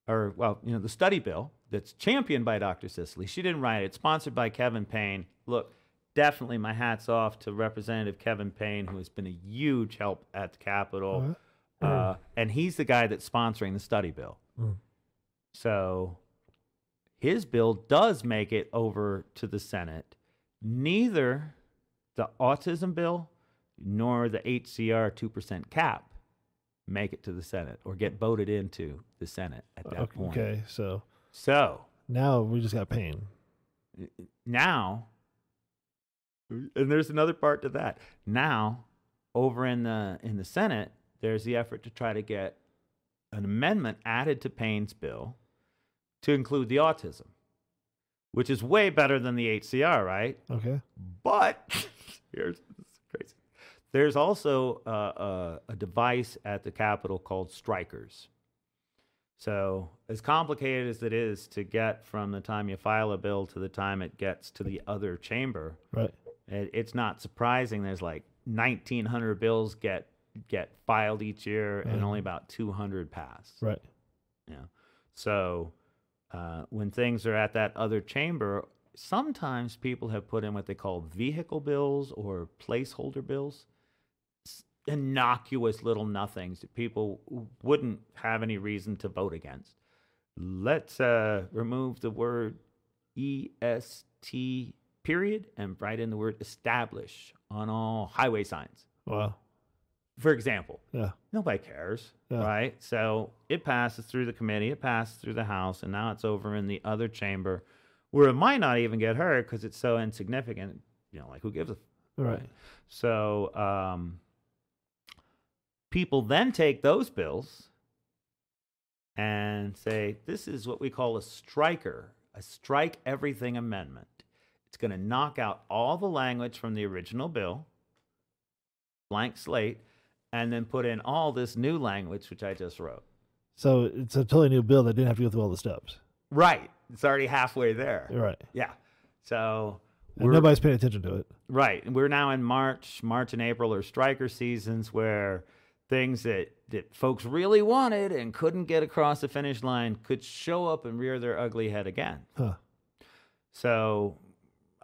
the study bill that's championed by Dr. Sisley, she didn't write it. It's sponsored by Kevin Payne. Look, definitely my hat's off to Representative Kevin Payne, who has been a huge help at the Capitol. And he's the guy that's sponsoring the study bill. So his bill does make it over to the Senate. Neither the autism bill nor the HCR 2% cap make it to the Senate or get voted into the Senate at that point. Okay, so now we just got Payne. Now, and there's another part to that. Now, over in the Senate, there's the effort to try to get an amendment added to Payne's bill to include the autism, which is way better than the HCR, right? Okay. But this is crazy. There's also a device at the Capitol called strikers. So as complicated as it is to get from the time you file a bill to the time it gets to the other chamber, right? It's not surprising there's like 1,900 bills get filed each year, and only about 200 pass. Right. Yeah. So when things are at that other chamber, sometimes people have put in what they call vehicle bills or placeholder bills. Innocuous little nothings that people wouldn't have any reason to vote against. Let's remove the word EST period and write in the word establish on all highway signs. Wow. For example. Yeah. Nobody cares, right? So it passes through the committee, it passes through the House, and now it's over in the other chamber where it might not even get heard because it's so insignificant. Like who gives a... Right. So people then take those bills and say, this is what we call a striker, a strike everything amendment. It's going to knock out all the language from the original bill, blank slate, and then put in all this new language, which I just wrote. So it's a totally new bill that didn't have to go through all the steps. Right. It's already halfway there. Right. Yeah. So... and nobody's paying attention to it. Right. And we're now in March and April are striker seasons where things that folks really wanted and couldn't get across the finish line could show up and rear their ugly head again. Huh. So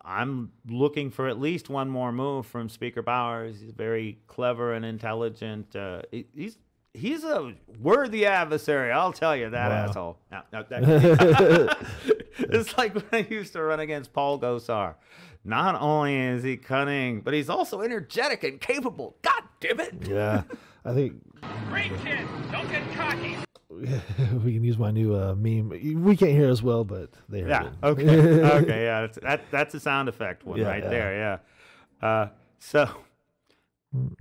I'm looking for at least one more move from Speaker Bowers. He's very clever and intelligent. He's a worthy adversary, I'll tell you that, asshole. It's like when I used to run against Paul Gosar. Not only is he cunning, but he's also energetic and capable. God damn it. Yeah, I think... Great kid, don't get cocky. We can use my new meme. We can't hear as well, but they heard it. Okay. Okay, yeah. That's a sound effect one there, yeah. So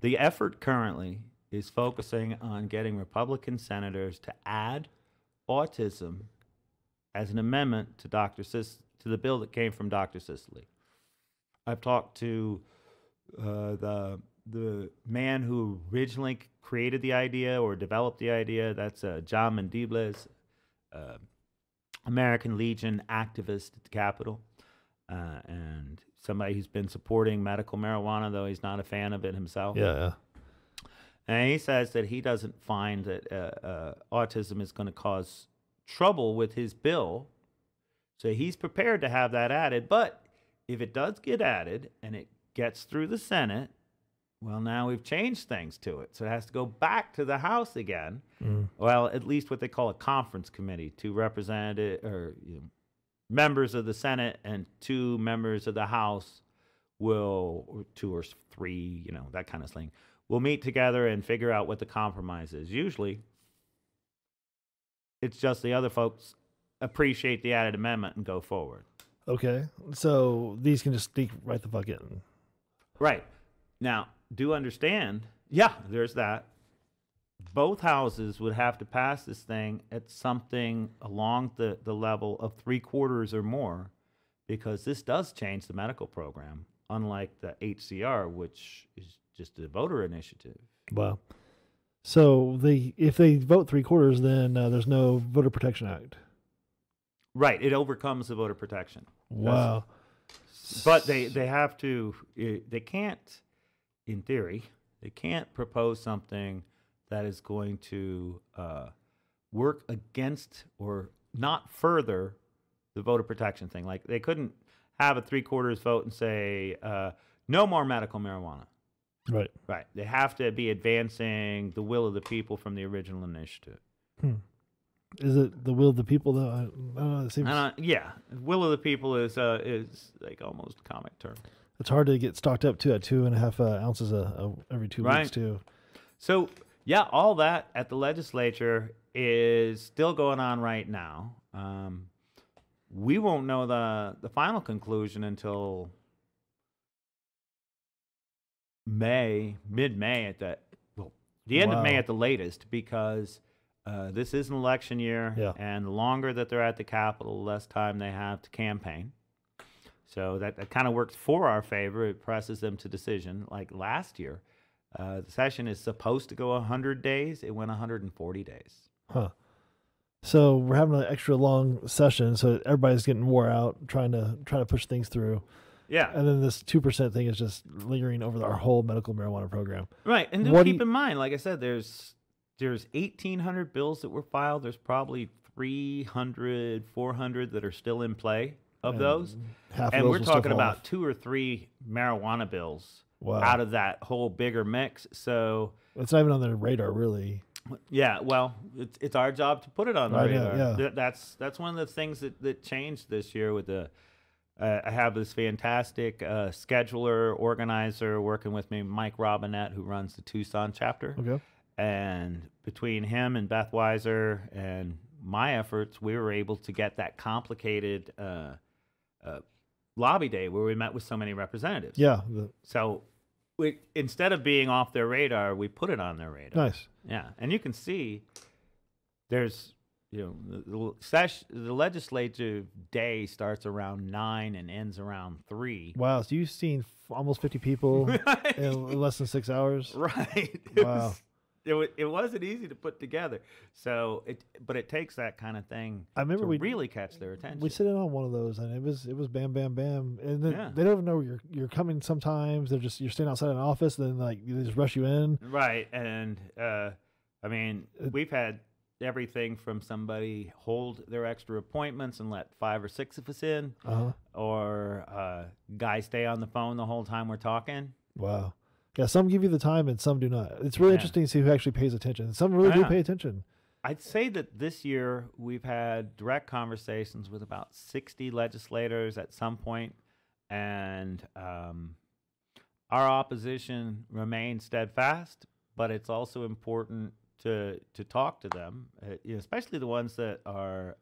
the effort currently is focusing on getting Republican senators to add autism as an amendment to to the bill that came from Dr. Sicily. I've talked to the man who originally created the idea or developed the idea. That's John Mandibles, American Legion activist at the Capitol, and somebody who's been supporting medical marijuana, though he's not a fan of it himself. Yeah. And he says that he doesn't find that autism is going to cause trouble with his bill. So he's prepared to have that added. But if it does get added and it gets through the Senate, well, now we've changed things to it. So it has to go back to the House again. Well, at least what they call a conference committee, two representative or members of the Senate and two members of the House or two or three, that kind of thing, will meet together and figure out what the compromise is. Usually, it's just the other folks appreciate the added amendment and go forward. Okay. So these can just sneak right the fuck in. Right. Now, do understand, there's that. Both houses would have to pass this thing at something along the level of 3/4 or more, because this does change the medical program, unlike the HCR, which is just a voter initiative. Wow. So if they vote 3/4, then there's no Voter Protection Act. Right. It overcomes the voter protection. Wow. But they have to, they can't, in theory, they can't propose something that is going to work against or not further the voter protection thing. Like, they couldn't have a 3/4 vote and say, no more medical marijuana. Right. Right. They have to be advancing the will of the people from the original initiative. Is it the will of the people, though? I don't know. It seems Will of the people is like almost a comic term. it's hard to get stocked up too at 2.5 ounces every 2 weeks too. So all that at the legislature is still going on right now. We won't know the final conclusion until mid-May at the end of May at the latest, because this is an election year, and the longer that they're at the Capitol, the less time they have to campaign. So that kind of works for our favor. It presses them to decision. Like last year, the session is supposed to go 100 days. It went 140 days. Huh. So we're having an extra long session, so everybody's getting wore out trying to push things through. Yeah. And then this 2% thing is just lingering over our whole medical marijuana program. Right. And keep in mind, like I said, there's 1,800 bills that were filed. There's probably 300, 400 that are still in play of those. And we're talking about 2 or 3 marijuana bills out of that whole bigger mix. So it's not even on their radar, really. Yeah, well, it's our job to put it on the radar. Yeah. That's one of the things that changed this year with the I have this fantastic scheduler, organizer working with me, Mike Robinette, who runs the Tucson chapter. Okay. And between him and Beth Weiser and my efforts, we were able to get that complicated lobby day where we met with so many representatives. Yeah. So instead of being off their radar, we put it on their radar. Nice. Yeah, and you can see there's the legislative day starts around 9 and ends around 3. Wow, so you've seen almost 50 people in less than 6 hours? Right. Wow. It wasn't easy to put together. So but it takes that kind of thing to really catch their attention. We sit in on one of those, and it was bam, bam, bam, and then they don't even know you're coming. Sometimes you're standing outside an office, then they just rush you in. Right, and I mean, we've had everything from somebody hold their extra appointments and let 5 or 6 of us in, or guys stay on the phone the whole time we're talking. Wow. Yeah, some give you the time and some do not. It's really interesting to see who actually pays attention. Some really do pay attention. I'd say that this year we've had direct conversations with about 60 legislators at some point, and our opposition remains steadfast, but it's also important to talk to them, especially the ones that are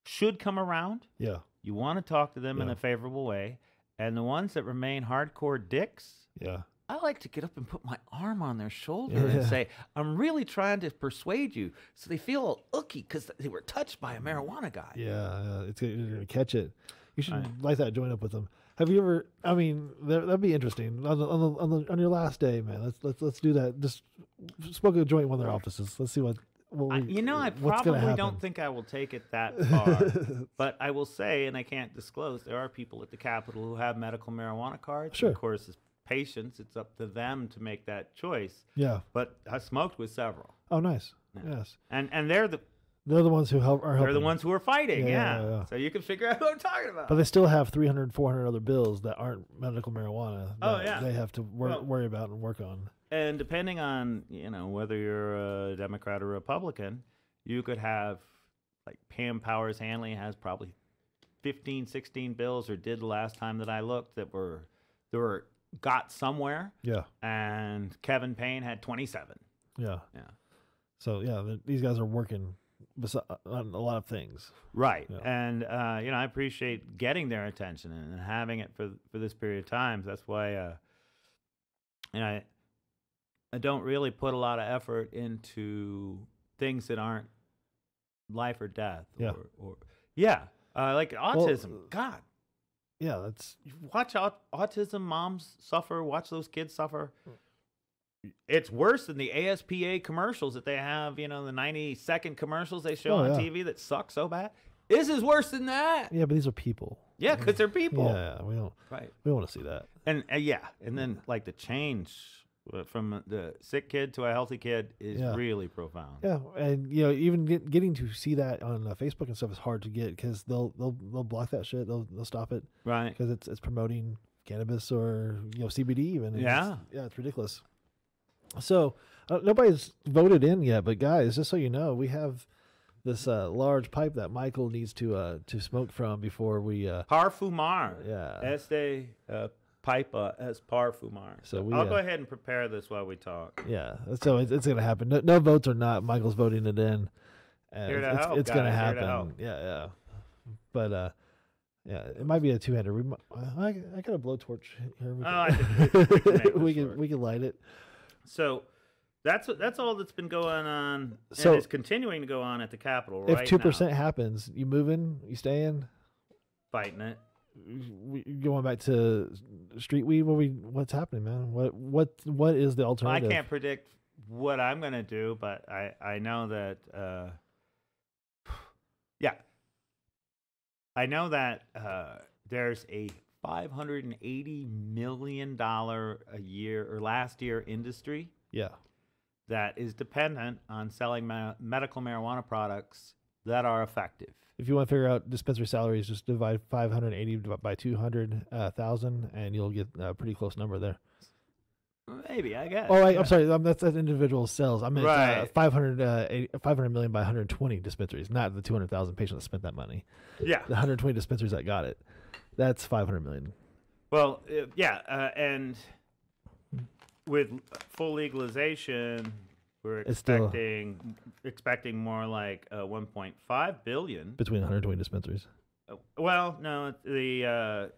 should come around. Yeah. You want to talk to them in a favorable way. And the ones that remain hardcore dicks, Yeah. I like to get up and put my arm on their shoulder and say, I'm really trying to persuade you. So they feel all icky because they were touched by a marijuana guy. Yeah, you're gonna catch it. You should light that joint up with them. Have you ever? I mean, that'd be interesting on your last day, man. Let's do that. Just smoke a joint in one of their offices. Let's see what I probably don't think I will take it that far. But I will say, and I can't disclose, there are people at the Capitol who have medical marijuana cards. Sure. And of course, as patients, it's up to them to make that choice. Yeah. But I smoked with several. Oh, nice. Yeah. Yes. And they're the ones who are helping. They're the ones who are fighting. Yeah. So you can figure out who I'm talking about. But they still have 300, 400 other bills that aren't medical marijuana. That they have to worry about and work on. And depending on whether you're a Democrat or Republican, you could have, like, Pam Powers Hanley has probably 15, 16 bills, or did the last time that I looked, that were got somewhere. Yeah. And Kevin Payne had 27. Yeah. Yeah. So these guys are working on a lot of things. Right. Yeah. And I appreciate getting their attention and having it for this period of time. That's why I don't really put a lot of effort into things that aren't life or death. Like autism. Well, God. Yeah, that's Watch autism moms suffer. Watch those kids suffer. It's worse than the ASPA commercials that they have, the 90-second commercials they show on TV that suck so bad. This is worse than that. Yeah, but these are people. Yeah, because they're people. Yeah, we don't want to see that. And and then, like, the change from the sick kid to a healthy kid is really profound. Yeah, and even getting to see that on Facebook and stuff is hard to get because they'll block that shit. They'll stop it, right? Because it's promoting cannabis or CBD even. And it's ridiculous. So nobody's voted in yet, but guys, just so you know, we have this large pipe that Michael needs to smoke from before we parfumar. Yeah, este pipa es parfumar. So I'll go ahead and prepare this while we talk. Yeah, so it's gonna happen. No votes or not, Michael's voting it in. Here to help, it's guys. Gonna happen. Here to help. Yeah. But it might be a two-hander. I got a blowtorch here. We can light it. So that's all that's been going on, and it's continuing to go on at the Capitol right now. If 2% happens, you moving? You staying? Fighting it. Going back to street weed? What's happening, man? What is the alternative? I can't predict what I'm going to do, but I know that I know that there's a $580 million a year or last year industry. Yeah. That is dependent on selling medical marijuana products that are effective. If you want to figure out dispensary salaries, just divide 580 by 200,000, and you'll get a pretty close number there. Maybe, I guess. Oh, I'm sorry. That's individual sales. I meant right. 500 million by 120 dispensaries, not the 200,000 patients that spent that money. Yeah. The 120 dispensaries that got it. That's 500 million. Well, and with full legalization, we're expecting more like 1.5 billion between 120 dispensaries. Well, no, the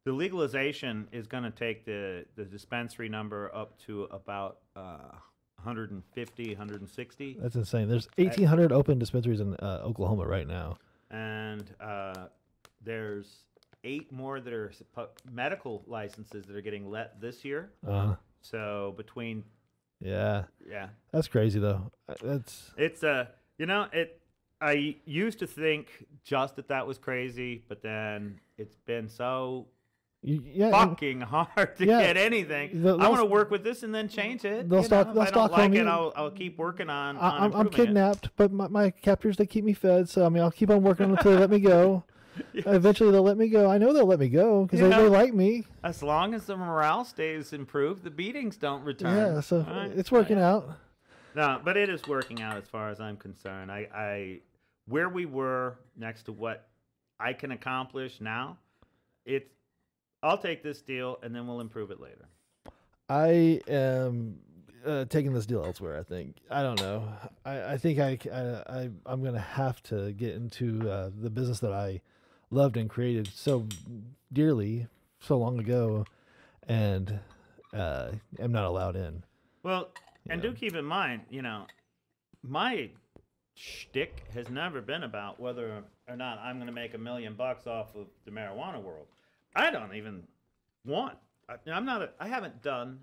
legalization is going to take the dispensary number up to about 150, 160. That's insane. There's 1,800 open dispensaries in Oklahoma right now, and there's 8 more that are medical licenses that are getting let this year. So between that's crazy though. I used to think just that was crazy, but then it's been so fucking hard to get anything. I want to work with this and then change it. If I don't like it, I'll keep working on I'm kidnapped, but my captors, they keep me fed. So I'll keep on working until they let me go. Yes. Eventually they'll let me go. I know they'll let me go because they like me. As long as the morale stays improved, the beatings don't return. Yeah, so it's working out. No, but it is working out as far as I'm concerned. I where we were next to what I can accomplish now, I'll take this deal and then we'll improve it later. I am taking this deal elsewhere. I don't know. I think I'm gonna have to get into the business that I loved and created so dearly so long ago, and am not allowed in. Well, and do keep in mind, my shtick has never been about whether or not I'm going to make $1 million off of the marijuana world. I don't even want. I haven't done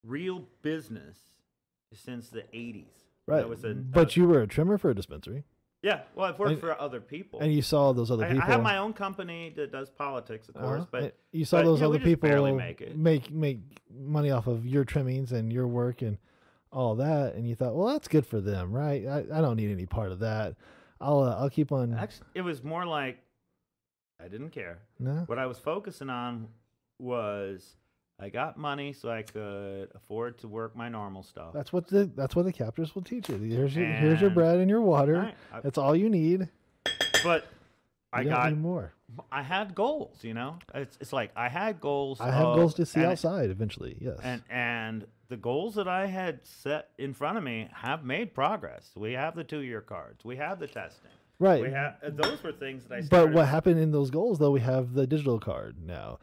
real business since the 80s. Right. But you were a trimmer for a dispensary. Yeah. Well, I've worked for other people. And you saw those other people. I have my own company that does politics, of course. But you saw those other people barely make it. make money off of your trimmings and your work and all that, and you thought, well, that's good for them, right? I don't need any part of that. I'll keep on. Actually, it was more like I didn't care. No. What I was focusing on was I got money so I could afford to work my normal stuff. That's what the captors will teach you. Here's your bread and your water. That's all you need. But I got need more. I had goals, It's like I had goals. I have goals to see outside eventually. Yes. And the goals that I had set in front of me have made progress. We have the 2-year cards. We have the testing. Right. We have those were things that I started. But what happened in those goals though? We have the digital card now,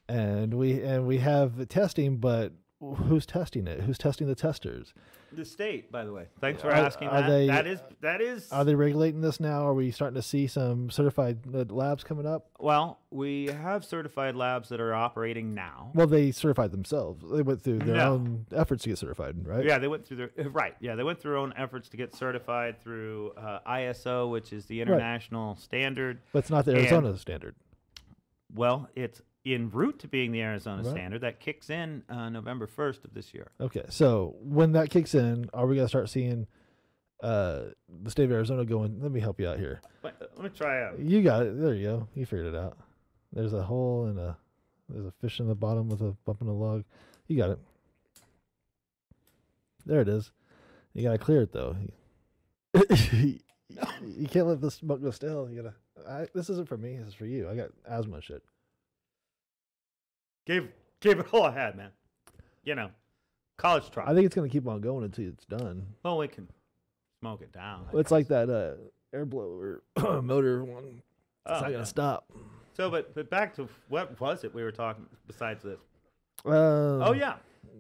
and we have the testing. But who's testing it? Who's testing the testers? The state, by the way. Thanks for asking that. That is. Are they regulating this now? Are we starting to see some certified labs coming up? Well, we have certified labs that are operating now. Well, they certified themselves. They went through their own efforts to get certified, right? Yeah, they went through they went through their own efforts to get certified through ISO, which is the international standard. But it's not the Arizona standard. Well, it's en route to being the Arizona standard that kicks in November 1st of this year. Okay, so when that kicks in, are we going to start seeing the state of Arizona going, let me help you out here? Let me try out. You got it. There you go. You figured it out. There's a hole and there's a fish in the bottom with a bump in a log. You got it. There it is. You got to clear it, though. You can't let the smoke go stale. You gotta. This isn't for me. This is for you. I got asthma and shit. Gave it all I had, man. College try. I think it's gonna keep on going until it's done. Well, we can smoke it down. It's like that air blower motor one. It's not gonna stop. So, but back to what was it we were talking besides this?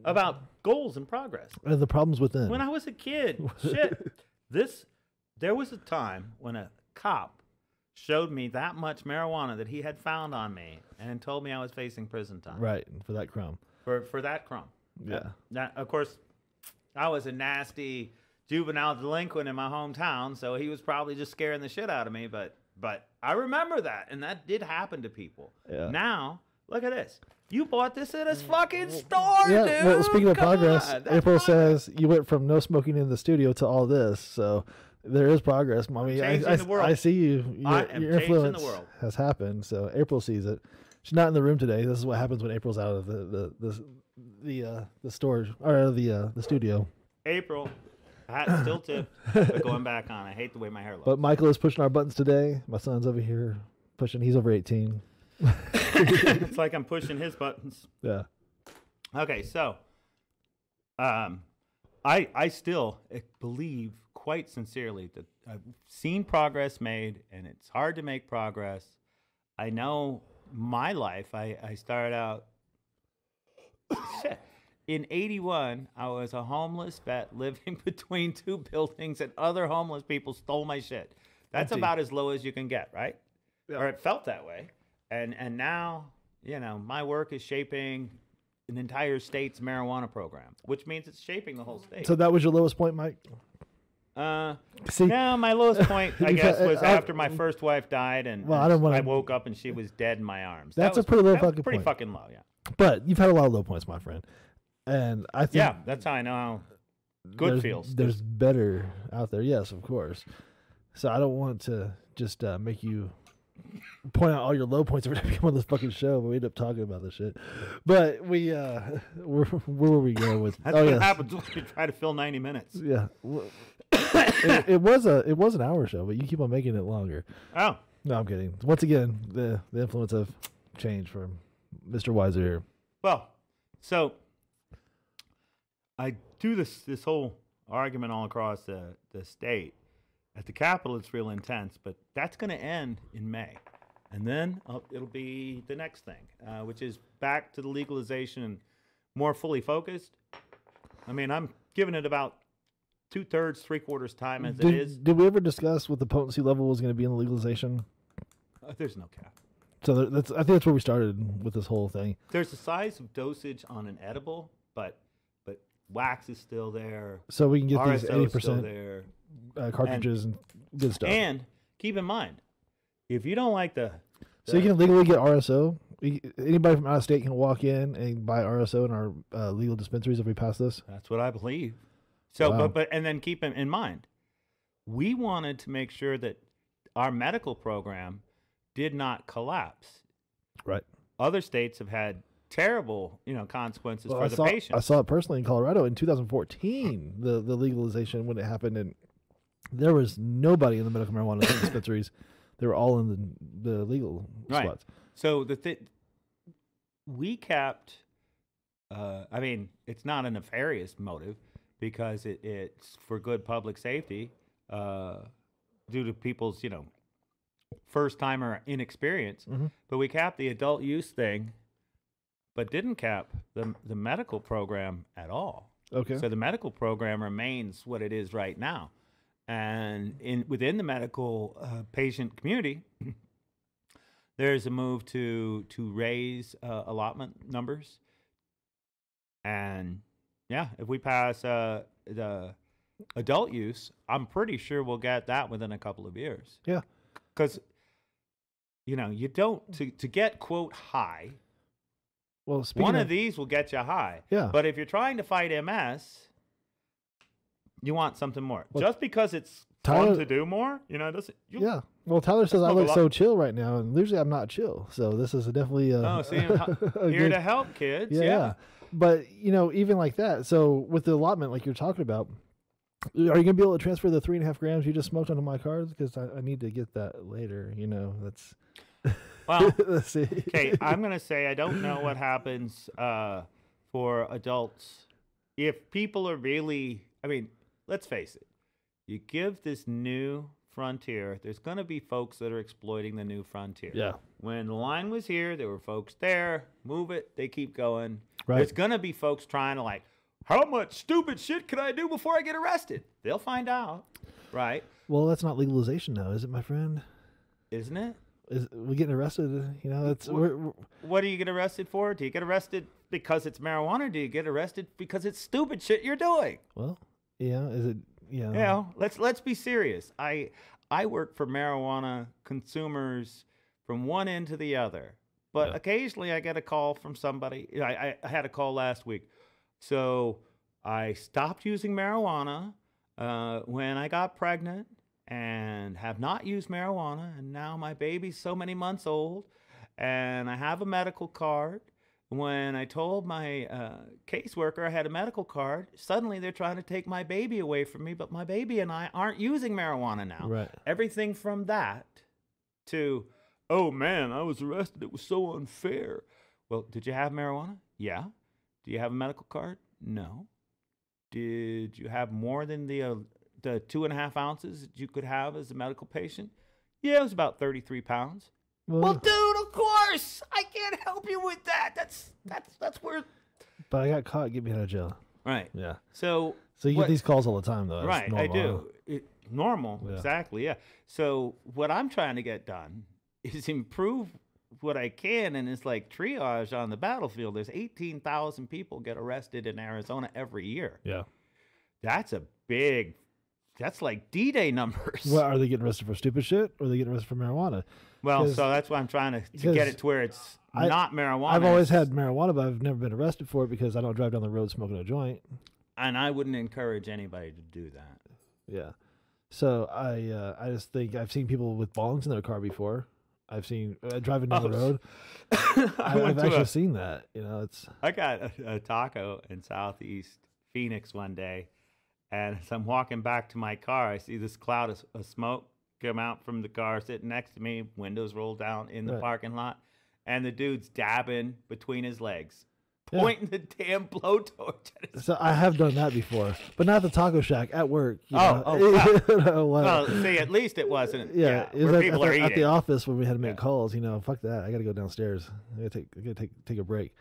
About goals and progress. The problems within. When I was a kid, there was a time when a cop showed me that much marijuana that he had found on me and told me I was facing prison time. Right, for that crumb. For that crumb. Yeah. Now, of course, I was a nasty juvenile delinquent in my hometown, so he was probably just scaring the shit out of me, but I remember that, and that did happen to people. Yeah. Now, look at this. You bought this at a fucking store, dude. Well, speaking of progress, April says you went from no smoking in the studio to all this, so there is progress, Mommy. I see you. Your influence has happened. So April sees it. She's not in the room today. This is what happens when April's out of the storage or the studio. April, hat still tipped, but going back on. I hate the way my hair looks. But Michael is pushing our buttons today. My son's over here pushing. He's over 18. It's like I'm pushing his buttons. Yeah. Okay, so, I still believe quite sincerely that I've seen progress made, and it's hard to make progress. I know my life. I started out in '81. I was a homeless vet living between 2 buildings, and other homeless people stole my shit. That's about as low as you can get, right? Yeah. Or it felt that way. And now, my work is shaping an entire state's marijuana program, which means it's shaping the whole state. So that was your lowest point, Mike? My lowest point, I guess, was after my first wife died, and I woke up and she was dead in my arms. That's a pretty low fucking point. Pretty fucking low, yeah. But you've had a lot of low points, my friend. And I think... Yeah, that's how I know how good feels. There's better out there, yes, of course. So I don't want to just make you point out all your low points every time you come on this fucking show, but we end up talking about this shit. But where were we going with? That's what happens when you try to fill 90 minutes. Yeah, it was an hour show, but you keep on making it longer. Oh no, I'm kidding. Once again, the influence of change from Mr. Weisser here. Well, so I do this whole argument all across the state. At the Capitol, it's real intense, but that's going to end in May. And then it'll be the next thing, which is back to the legalization and more fully focused. I mean, I'm giving it about 2/3, 3/4 time as it is. Did we ever discuss what the potency level was going to be in the legalization? There's no cap. So I think that's where we started with this whole thing. There's a size of dosage on an edible, but wax is still there. So we can get RSO these is 80% still there. cartridges and good stuff. And keep in mind, if you don't like so you can legally get RSO. Anybody from out of state can walk in and buy RSO in our legal dispensaries if we pass this. That's what I believe. So, Wow. but and then keep in mind, we wanted to make sure that our medical program did not collapse. Right. Other states have had terrible, consequences for the patients. I saw it personally in Colorado in 2014, the legalization when it happened, and there was nobody in the medical marijuana dispensaries. They were all in the legal spots. So we kept. I mean, it's not a nefarious motive because it's for good public safety, due to people's first timer inexperience. Mm-hmm. But we capped the adult use thing, but didn't cap the medical program at all. Okay. So the medical program remains what it is right now. And within the medical patient community, there's a move to raise allotment numbers. And yeah, if we pass the adult use, I'm pretty sure we'll get that within a couple of years. Yeah. Because, you don't, to get, quote, high, Well, one of these will get you high. Yeah. But if you're trying to fight MS, you want something more. Well, just because it's Tyler, fun to do more, doesn't. Yeah. Well, Tyler says I smoke a look lot. so chill right now, and usually I'm not chill. So this is definitely Oh, see, I'm here to help kids. Yeah. But even like that. So with the allotment, like you're talking about, are you gonna be able to transfer the 3.5 grams you just smoked onto my card? Because I need to get that later. That's. Well, let's see. okay, I'm gonna say I don't know what happens for adults if people are really. I mean, let's face it. You give this new frontier, there's going to be folks that are exploiting the new frontier. Yeah. When the line was here, there were folks there. Move it, they keep going. Right. There's going to be folks trying to how much stupid shit can I do before I get arrested? They'll find out, right? Well, that's not legalization now, is it, my friend? Isn't it? Is we getting arrested? That's What do you get arrested for? Do you get arrested because it's marijuana? Or do you get arrested because it's stupid shit you're doing? well, yeah. Is it? Yeah. Let's be serious. I work for marijuana consumers from one end to the other, but occasionally I get a call from somebody. I had a call last week, so I stopped using marijuana when I got pregnant and have not used marijuana, and now my baby's so many months old, and I have a medical card. When I told my caseworker I had a medical card, suddenly they're trying to take my baby away from me, but my baby and I aren't using marijuana now. Right. Everything from that to, oh man, I was arrested. It was so unfair. Well, did you have marijuana? Yeah. Do you have a medical card? No. Did you have more than the 2.5 ounces that you could have as a medical patient? Yeah, it was about 33 pounds. Well, dude, of course, I can't help you with that. That's where. But I got caught. Get me out of jail. Right. Yeah. So you get these calls all the time, though. Right, I do. Normal, Yeah. exactly. Yeah. So what I'm trying to get done is improve what I can, and it's like triage on the battlefield. There's 18,000 people get arrested in Arizona every year. Yeah. That's a big. That's like D-Day numbers. Well, are they getting arrested for stupid shit, or are they getting arrested for marijuana? Well, so that's why I'm trying to get it to where it's not marijuana. I've always had marijuana, but I've never been arrested for it because I don't drive down the road smoking a joint. And I wouldn't encourage anybody to do that. Yeah. So I just think I've seen people with bongs in their car before. I've seen driving down the road. I've actually seen that. It's. I got a taco in Southeast Phoenix one day, and as I'm walking back to my car, I see this cloud of smoke come out from the car sitting next to me, windows rolled down in the parking lot, and the dude's dabbing between his legs. pointing the damn blowtorch at his. So I have done that before, but not the taco shack at work. Wow. Well, see, at least it wasn't. Yeah, it was where at, people are at the eating. office when we had to make calls. Fuck that. I got to go downstairs. I got to take a break.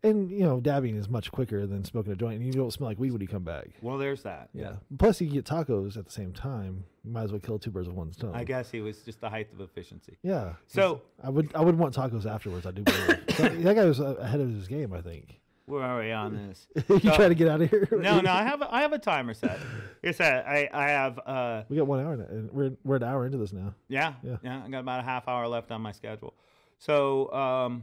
And dabbing is much quicker than smoking a joint, and you don't smell like weed when you come back. Well, there's that. Yeah. Plus, you get tacos at the same time. You might as well kill two birds with one stone. I guess he was just the height of efficiency. Yeah. So I would want tacos afterwards. I do believe. So that guy was ahead of his game, I think. where are we on this? You trying to get out of here? No, I have a timer set. Like I said, I have. We got 1 hour, and we're an hour into this now. Yeah. I got about a half hour left on my schedule. So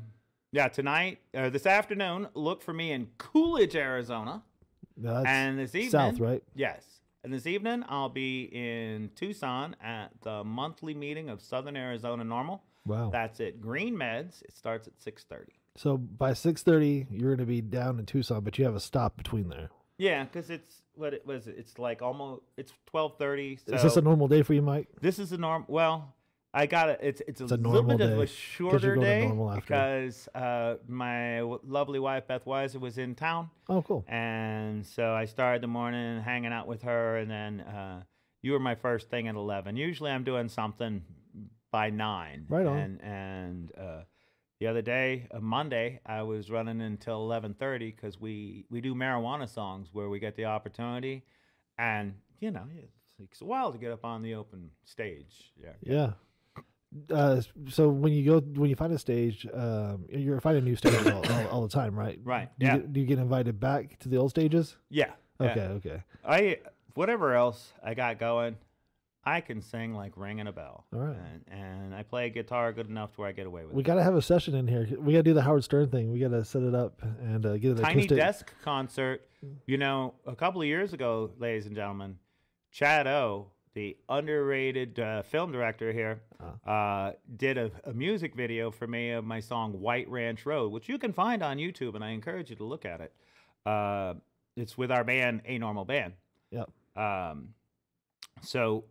tonight or this afternoon, look for me in Coolidge, Arizona. No, that's and this evening, south, right? Yes. And this evening, I'll be in Tucson at the monthly meeting of Southern Arizona Normal. Wow. That's at Green Meds. It starts at 6:30. So by 6:30, you're going to be down in Tucson, but you have a stop between there. Yeah, because it's what it was. It's like almost. It's 12:30. So Is this a normal day for you, Mike? this is a norm. Well, I got it. It's a little normal bit of day, a 'cause shorter you're going to day normal after. because my lovely wife Beth Weiser was in town. Oh, cool. And so I started the morning hanging out with her, and then you were my first thing at 11. Usually I'm doing something by 9. Right on. And the other day, Monday, I was running until 11:30 because we do marijuana songs where we get the opportunity, and it takes a while to get up on the open stage. Yeah. So when you find a stage, you're finding new stages all the time, right? Right. Do you get invited back to the old stages? Yeah. Okay. Whatever else I got going, I can sing like ringing a bell. All right. And I play guitar good enough to where I get away with We it. got to have a session in here. We got to do the Howard Stern thing. We got to set it up and get an Tiny acoustic. desk concert. A couple of years ago, ladies and gentlemen, ChadO, the underrated film director here, did a music video for me of my song White Ranch Road, which you can find on YouTube, and I encourage you to look at it. It's with our band, A Normal Band. Yep. So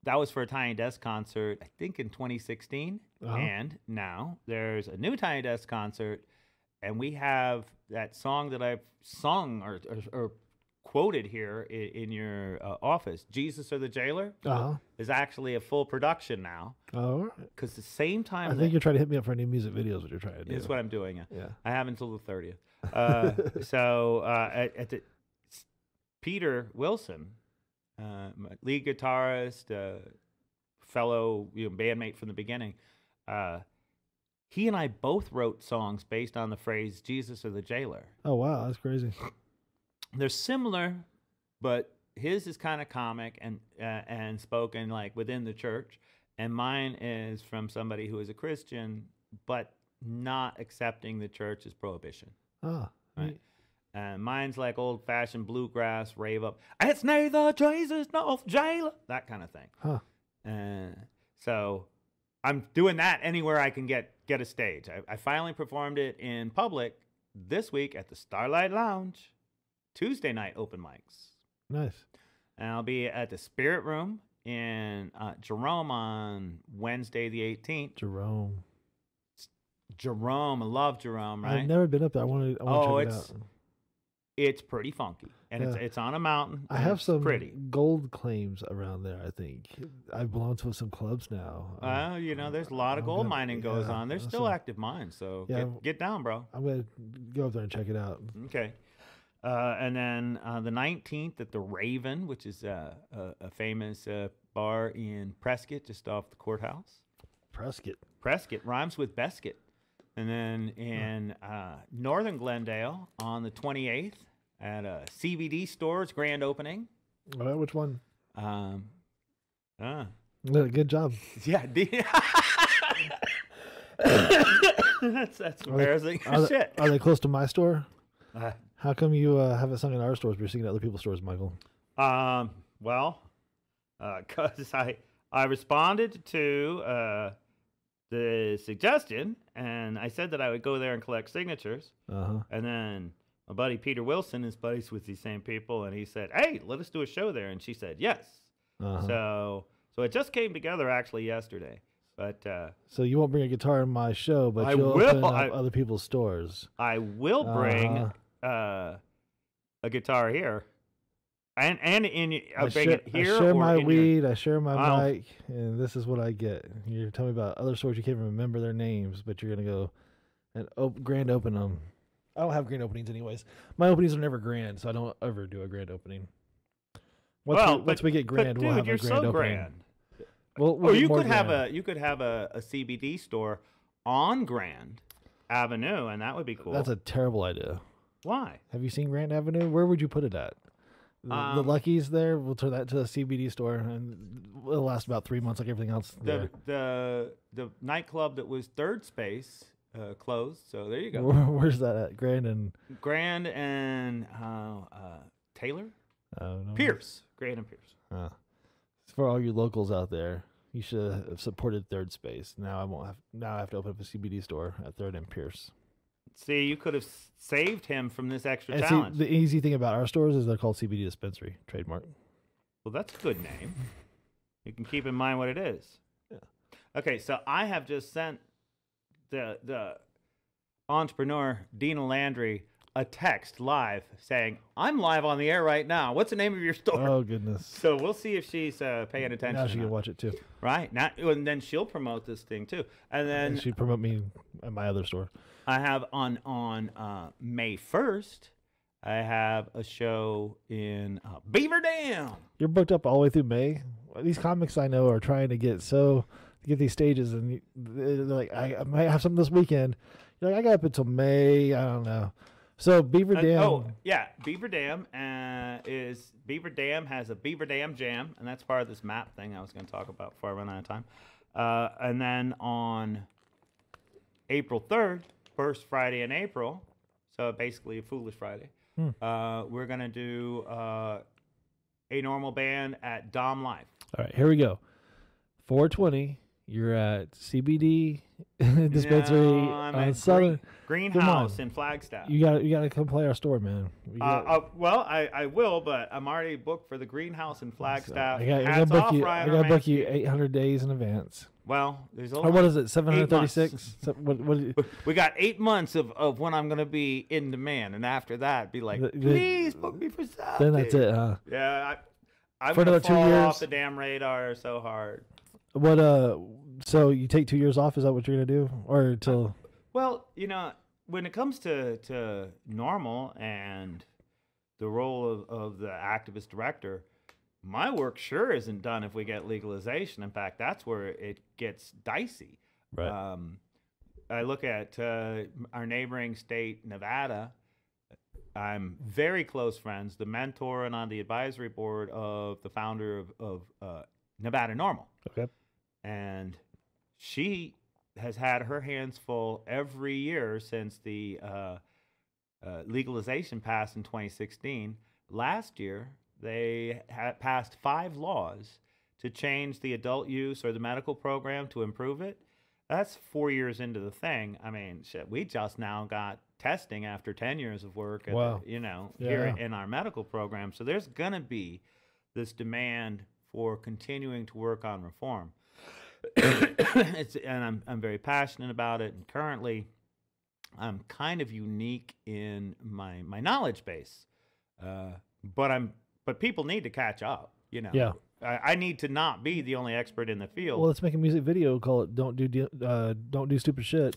that was for a Tiny Desk concert, I think in 2016. Uh-huh. And now there's a new Tiny Desk concert, and we have that song that I've sung or quoted here in your office, Jesus or the Jailer, is actually a full production now. Oh, because the same time I think you're trying to hit me up for any music videos. What you're trying to do is what I'm doing. Yeah. I have until the 30th. At the Peter Wilson, my lead guitarist, fellow bandmate from the beginning, he and I both wrote songs based on the phrase Jesus or the Jailer. Oh wow, that's crazy. They're similar, but his is kind of comic and spoken like within the church, and mine is from somebody who is a Christian but not accepting the church's prohibition. Ah, Right. Mine's like old-fashioned bluegrass rave up. It's neither Jesus nor jailer, that kind of thing. Huh. So I'm doing that anywhere I can get a stage. I finally performed it in public this week at the Starlight Lounge. Tuesday night open mics. Nice. And I'll be at the Spirit Room in Jerome on Wednesday the 18th. Jerome, I love Jerome, right? I've never been up there. I want to check it out. It's pretty funky, and it's on a mountain. I have some pretty gold claims around there. I think I belong to some clubs now. There's a lot of gold mining goes yeah, on. There's still active mines, so get down, bro. I'm gonna go up there and check it out. Okay. And then the 19th at the Raven, which is a famous bar in Prescott, just off the courthouse. Prescott Rhymes with Bescott. And then in Northern Glendale on the 28th at a CBD store's grand opening. All right, which one? Good job. Yeah. That's embarrassing. Shit. Are they close to my store? How come you haven't sung in our stores, but you're singing at other people's stores, Michael? Well, because I responded to the suggestion, and I said that I would go there and collect signatures. And then my buddy Peter Wilson is buddies with these same people, and he said, "Hey, let us do a show there." And she said, "Yes." So it just came together actually yesterday. But So you won't bring a guitar in my show, but I you'll will. open up other people's stores. I will bring a guitar here, and I bring it here. I share or my in weed. I share my Oh. mic, and this is what I get. You're telling me about other stores you can't even remember their names, but you're gonna go and grand open them. I don't have grand openings anyways. My openings are never grand, so I don't ever do a grand opening. Once we get grand, but we'll dude, have you're a grand so opening. grand. We'll Or get you more could have grand. a CBD store on Grand Avenue, and that would be cool. That's a terrible idea. Why? Have you seen Grand Avenue? Where would you put it at? The Lucky's there. We'll turn that to a CBD store, and it'll last about 3 months, like everything else. There. The nightclub that was Third Space closed, so there you go. Where's that at? Grand and Taylor? I don't know. Pierce. Grand and Pierce. For all you locals out there, you should have supported Third Space. Now I won't have. Now I have to open up a CBD store at Third and Pierce. See, you could have saved him from this extra And challenge. see, the easy thing about our stores is they're called CBD dispensary trademark. Well, that's a good name. You can keep in mind what it is. Yeah. Okay, so I have just sent the entrepreneur Dina Landry a text live saying, "I'm live on the air right now. What's the name of your store?" Oh goodness! So we'll see if she's paying attention. Now she or can not. watch it too. Right now, and then she'll promote this thing too. And then And she'd promote me at my other store. I have on May 1st, I have a show in Beaver Dam. You're booked up all the way through May. These comics I know are trying to get these stages, and they're like, I might have something this weekend. You're like, I got up until May. I don't know. So Beaver Dam. Oh yeah, Beaver Dam Beaver Dam has a Beaver Dam Jam, and that's part of this map thing I was going to talk about before I run out of time. And then on April 3rd, first Friday in April, so basically a Foolish Friday, we're going to do a normal band at Dom Live. All right, here we go. 420. You're at CBD dispensary No, I'm on at Southern. Greenhouse in Flagstaff. You gotta come play our store, man. Well, I will, but I'm already booked for the Greenhouse in Flagstaff. I gotta Hats book off, you. Ryan I gotta book you Romanski. 800 days in advance. Well, there's Or only what is it? 736. What? we got 8 months of when I'm gonna be in demand, and after that, be like, please book me for something. Then that's it, huh? Yeah, I'm For gonna another 2 fall years? off the damn radar so hard. What? So you take 2 years off? Is that what you're gonna do, or till? Well, when it comes to normal and the role of the activist director, my work sure isn't done if we get legalization. In fact, that's where it gets dicey. Right. I look at our neighboring state, Nevada. I'm very close friends, the mentor and on the advisory board of the founder of Nevada Normal. Okay. And she has had her hands full every year since the legalization passed in 2016. Last year, they had passed 5 laws to change the adult use or the medical program to improve it. That's 4 years into the thing. I mean, shit, we just now got testing after 10 years of work, Wow. here in our medical program. So there's going to be this demand for continuing to work on reform. And I'm very passionate about it. And currently, I'm kind of unique in my knowledge base, but people need to catch up. Yeah. I need to not be the only expert in the field. Well, let's make a music video. Call it "Don't Do Stupid Shit,"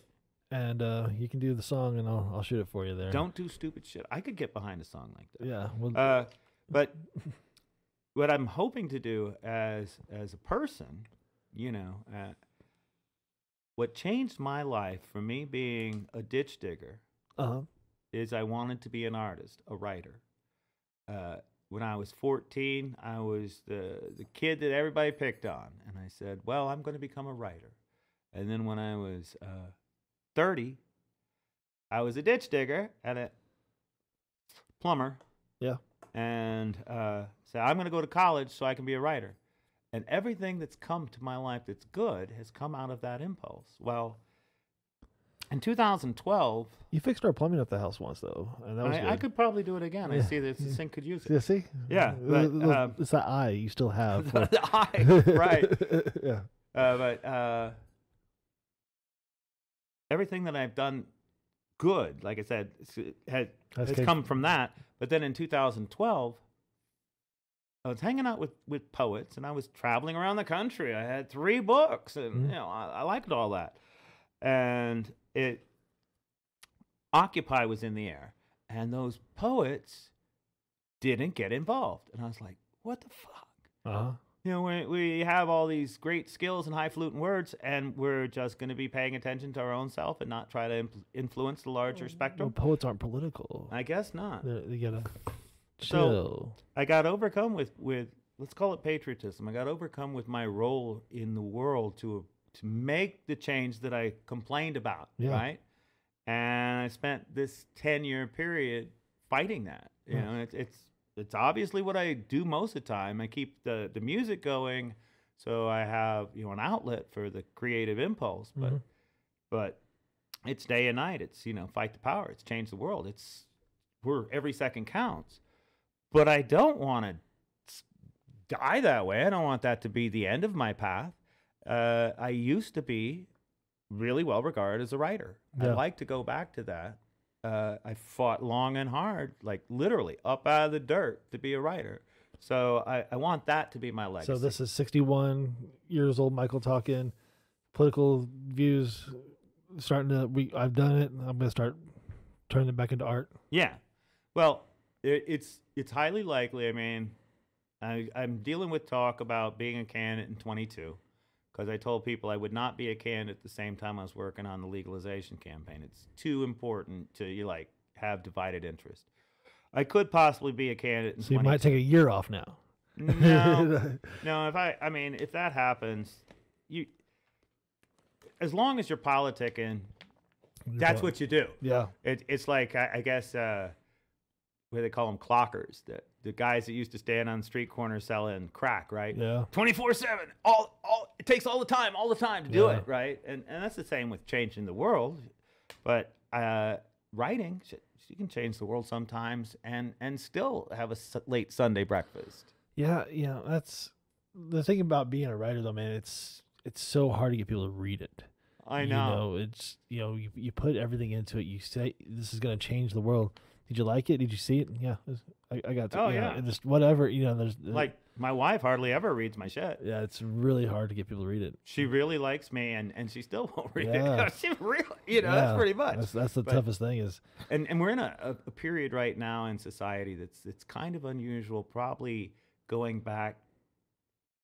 and you can do the song, and I'll shoot it for you there. Don't do stupid shit. I could get behind a song like that. Yeah. Well, But what I'm hoping to do as a person, what changed my life from me being a ditch digger is I wanted to be an artist, a writer. When I was 14, I was the kid that everybody picked on, and I said, well, I'm going to become a writer. And then when I was 30, I was a ditch digger and a plumber. Yeah. And said, I'm going to go to college so I can be a writer. And everything that's come to my life that's good has come out of that impulse. Well, in 2012... You fixed our plumbing at the house once, though, and that was I good. could probably do it again. Yeah. I see that the sink could use it. Yeah, see? Yeah, but, it's that eye you still have. the eye, right. Yeah. But everything that I've done good, like I said, has came- come from that. But then in 2012, I was hanging out with poets, and I was traveling around the country. I had 3 books, and you know, I liked all that. And Occupy was in the air, and those poets didn't get involved. And I was like, what the fuck? Uh-huh. You know, we have all these great skills and highfalutin words, and we're just going to be paying attention to our own self and not try to influence the larger spectrum? Well, poets aren't political. I guess not. They gotta So chill. I got overcome with let's call it patriotism. I got overcome with my role in the world to make the change that I complained about, Yeah. right? And I spent this 10-year period fighting that. You know, it's obviously what I do most of the time. I keep the music going, so I have, you know, an outlet for the creative impulse. But it's day and night. It's, you know, fight the power. It's change the world. It's every second counts. But I don't want to die that way. I don't want that to be the end of my path. I used to be really well regarded as a writer. Yeah. I'd like to go back to that. I fought long and hard, like literally up out of the dirt to be a writer. So I want that to be my legacy. So this is 61 years old Michael talking, political views, I've done it, and I'm going to start turning it back into art. Yeah. Well, it's highly likely. I mean, I'm dealing with talk about being a candidate in 22. Because I told people I would not be a candidate at the same time I was working on the legalization campaign. It's too important to have divided interest. I could possibly be a candidate in 22. So you might take a year off now. No, if that happens, as long as you're politicking, that's what you do. Yeah. It's like I guess what do they call them, clockers, the guys that used to stand on the street corner selling crack, right? Yeah. 24/7, all it takes all the time to do it, right? And that's the same with changing the world. But writing, you can change the world sometimes and still have a late Sunday breakfast. Yeah, that's the thing about being a writer, though, man. It's so hard to get people to read it. I know. It's you put everything into it. You say this is going to change the world. Did you like it? Did you see it? Yeah, I got to. Oh, yeah. yeah. Just whatever, there's Like my wife hardly ever reads my shit. Yeah, it's really hard to get people to read it. She really likes me, and she still won't read Yeah. it. She really, that's pretty much. That's the toughest thing is. And we're in a period right now in society that's kind of unusual, probably going back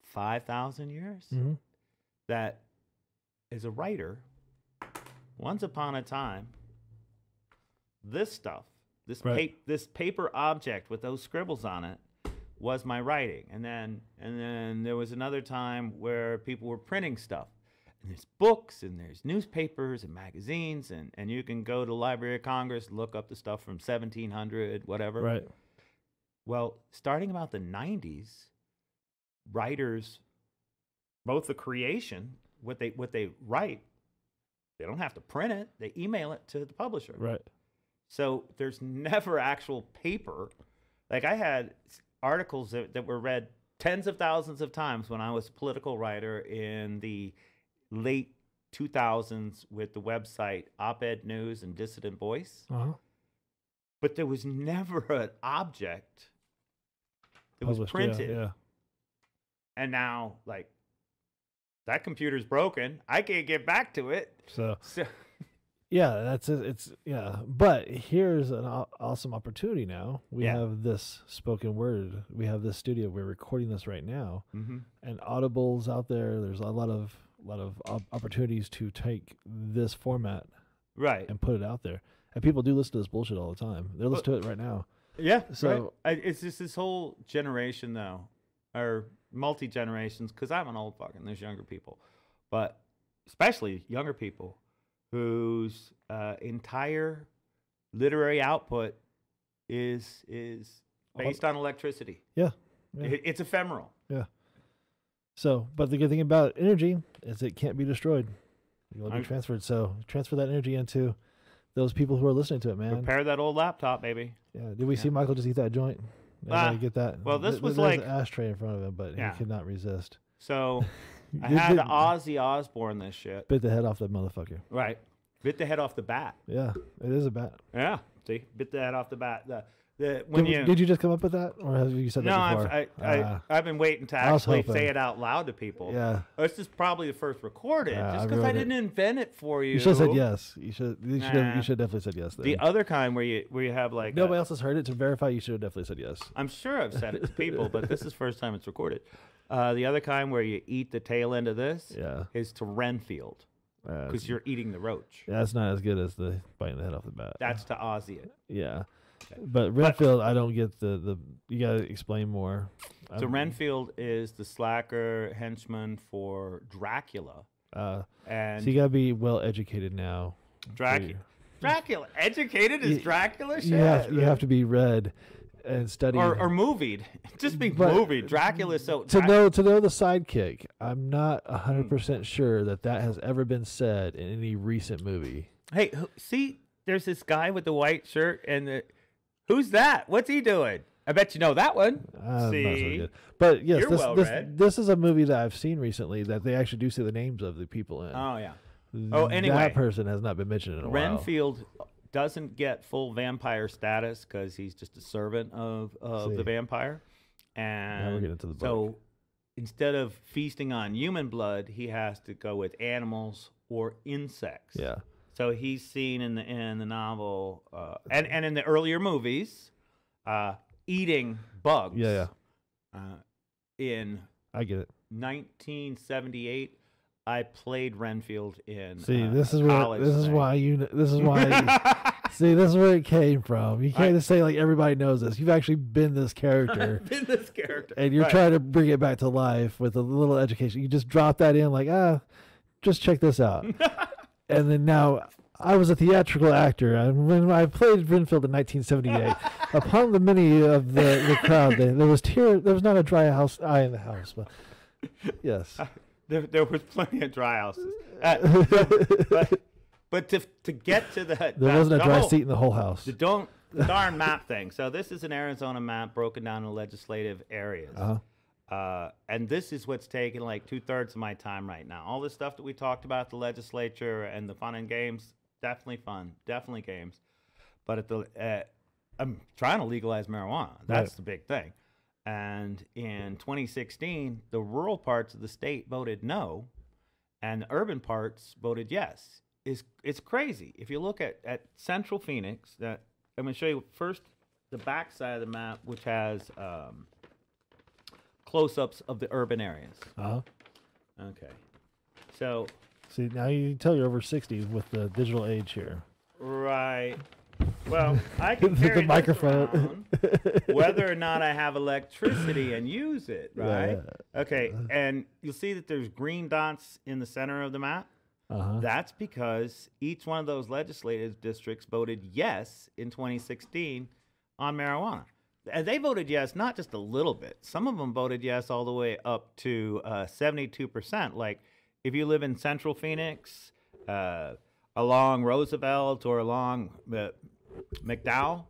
5,000 years. Mm-hmm. That as a writer, once upon a time, this stuff, this paper object with those scribbles on it, was my writing. And then there was another time where people were printing stuff. And there's books and there's newspapers and magazines and you can go to the Library of Congress, look up the stuff from 1700, whatever. Right. Well, starting about the 90s, writers, both the creation, what they write, they don't have to print it. They email it to the publisher. Right. So there's never actual paper. Like I had articles that were read tens of thousands of times when I was a political writer in the late 2000s with the website Op-Ed News and Dissident Voice. Uh-huh. But there was never an object that was printed. Yeah. And now, like, that computer's broken. I can't get back to it. So yeah, that's it. It's but here's an awesome opportunity now. We have this spoken word. We have this studio. We're recording this right now, and Audible's out there. There's a lot of opportunities to take this format and put it out there. And people do listen to this bullshit all the time. They listen to it right now. Yeah. So it's just this whole generation though, or multi-generations, because I'm an old fucking, there's younger people, but especially younger people whose entire literary output is based on electricity. Yeah. It's ephemeral. Yeah. So, but the good thing about energy is it can't be destroyed. It'll be transferred. So transfer that energy into those people who are listening to it, man. Repair that old laptop, baby. Yeah. Did we see Michael just eat that joint? Get that. Well, this was there's like an ashtray in front of him, but he could not resist. So I had Ozzy Osbourne this shit. Bit the head off that motherfucker. Right. Bit the head off the bat. Yeah, it is a bat. Yeah, see, bit the head off the bat. Did you just come up with that, or have you said No, that before? I've been waiting to I was actually hoping. say it out loud to people. Yeah. This is probably the first recorded, Yeah, just I because I wrote it. didn't invent it for you. You should have said yes. You should Nah. definitely said yes. Then. The other kind where you have like Nobody else has heard it to verify. You should have definitely said yes. I'm sure I've said it to people, but this is the first time it's recorded. The other kind where you eat the tail end of this Yeah. is to Renfield, because you're eating the roach. Yeah, it's not as good as the biting the head off the bat. That's to Aussie it. Yeah. But Renfield, I don't get the. You gotta explain more. So Renfield is the slacker henchman for Dracula, and So you gotta be well educated now. Dracula educated as Dracula. You have to be read and studied or movied. Just be But movied. Dracula. So to know the sidekick. I'm not 100% sure that has ever been said in any recent movie. Hey, see, there's this guy with the white shirt, and who's that? What's he doing? I bet you know that one. Not so See, good. But yes, You're well-read. this is a movie that I've seen recently that they actually do say the names of the people in. oh yeah. Oh, anyway, that person has not been mentioned in a while. Renfield doesn't get full vampire status because he's just a servant of the vampire. And Now we're getting into the book. so instead of feasting on human blood, he has to go with animals or insects. Yeah. So he's seen in the novel and in the earlier movies eating bugs. Yeah. In I get it. 1978, I played Renfield in See, this is college this is thing. why see, this is where it came from. You can't just say like everybody knows this. You've actually been this character. been this character. And you're Right. trying to bring it back to life with a little education. You just drop that in like, just check this out. And then now I was a theatrical actor. And when I played Renfield in 1978, upon the many of the crowd, there was tear. There was not a dry eye in the house, but yes. There was plenty of dry houses. But to get to There wasn't a dry seat in the whole house. The darn map thing. So this is an Arizona map broken down into legislative areas. And this is what's taking like 2/3 of my time right now. All this stuff that we talked about, the legislature and the fun and games, definitely fun, definitely games. But I'm trying to legalize marijuana. That's the big thing. And in 2016, the rural parts of the state voted no, and the urban parts voted yes. It's crazy. If you look at central Phoenix, I'm going to show you first the back side of the map, which has close-ups of the urban areas. Okay. So. See, now you can tell you're over 60 with the digital age here. Right. Well, I can carry the microphone, around whether or not I have electricity and use it, right? Yeah. Okay, and you'll see that there's green dots in the center of the map. That's because each one of those legislative districts voted yes in 2016 on marijuana. And they voted yes, not just a little bit. Some of them voted yes all the way up to 72%. Like if you live in central Phoenix, along Roosevelt or along McDowell,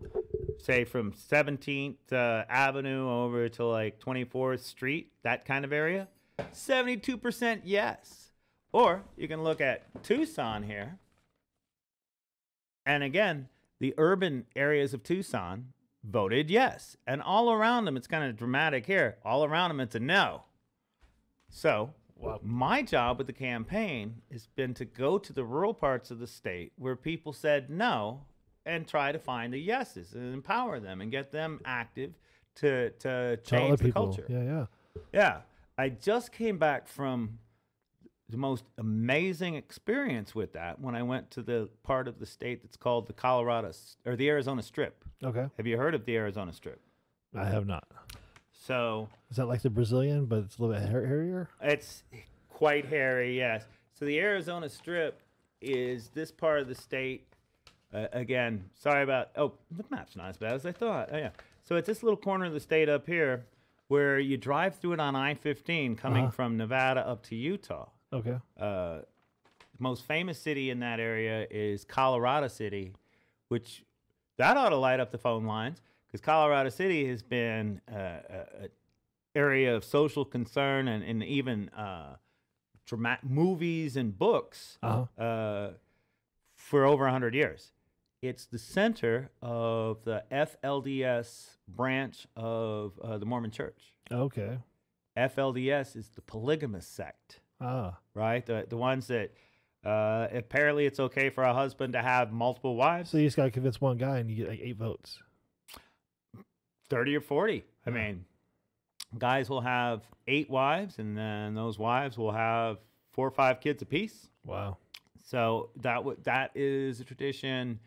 say from 17th Avenue over to like 24th Street, that kind of area, 72% yes. Or you can look at Tucson here. And again, the urban areas of Tucson voted yes. And all around them, it's kind of dramatic here. All around them, it's a no. So my job with the campaign has been to go to the rural parts of the state where people said no and try to find the yeses and empower them and get them active to change the culture. Yeah. I just came back from the most amazing experience with that when I went to the part of the state that's called the Arizona Strip. Okay. Have you heard of the Arizona Strip? I have not. So is that like the Brazilian, but it's a little bit hairier? It's quite hairy, yes. So the Arizona Strip is this part of the state. Again, sorry about. Oh, the map's not as bad as I thought. Oh yeah. So it's this little corner of the state up here, where you drive through it on I-15 coming from Nevada up to Utah. Okay. The most famous city in that area is Colorado City, which that ought to light up the phone lines. Because Colorado City has been an area of social concern and even movies and books for over 100 years. It's the center of the FLDS branch of the Mormon Church. Okay. FLDS is the polygamous sect, right? The ones that apparently it's okay for a husband to have multiple wives. So you just got to convince one guy and you get like 8 votes. 30 or 40. I mean, guys will have 8 wives, and then those wives will have 4 or 5 kids apiece. Wow. So that is a tradition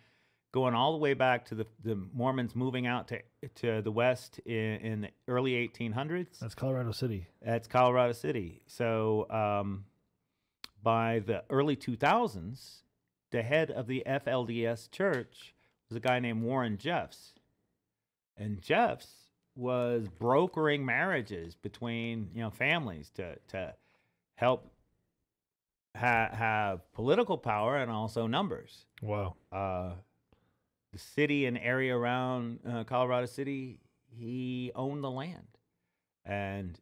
going all the way back to the Mormons moving out to the West in the early 1800s. That's Colorado City. That's Colorado City. So by the early 2000s, the head of the FLDS church was a guy named Warren Jeffs. And Jeffs was brokering marriages between families to help have political power and also numbers. Wow. The city and area around Colorado City, he owned the land. And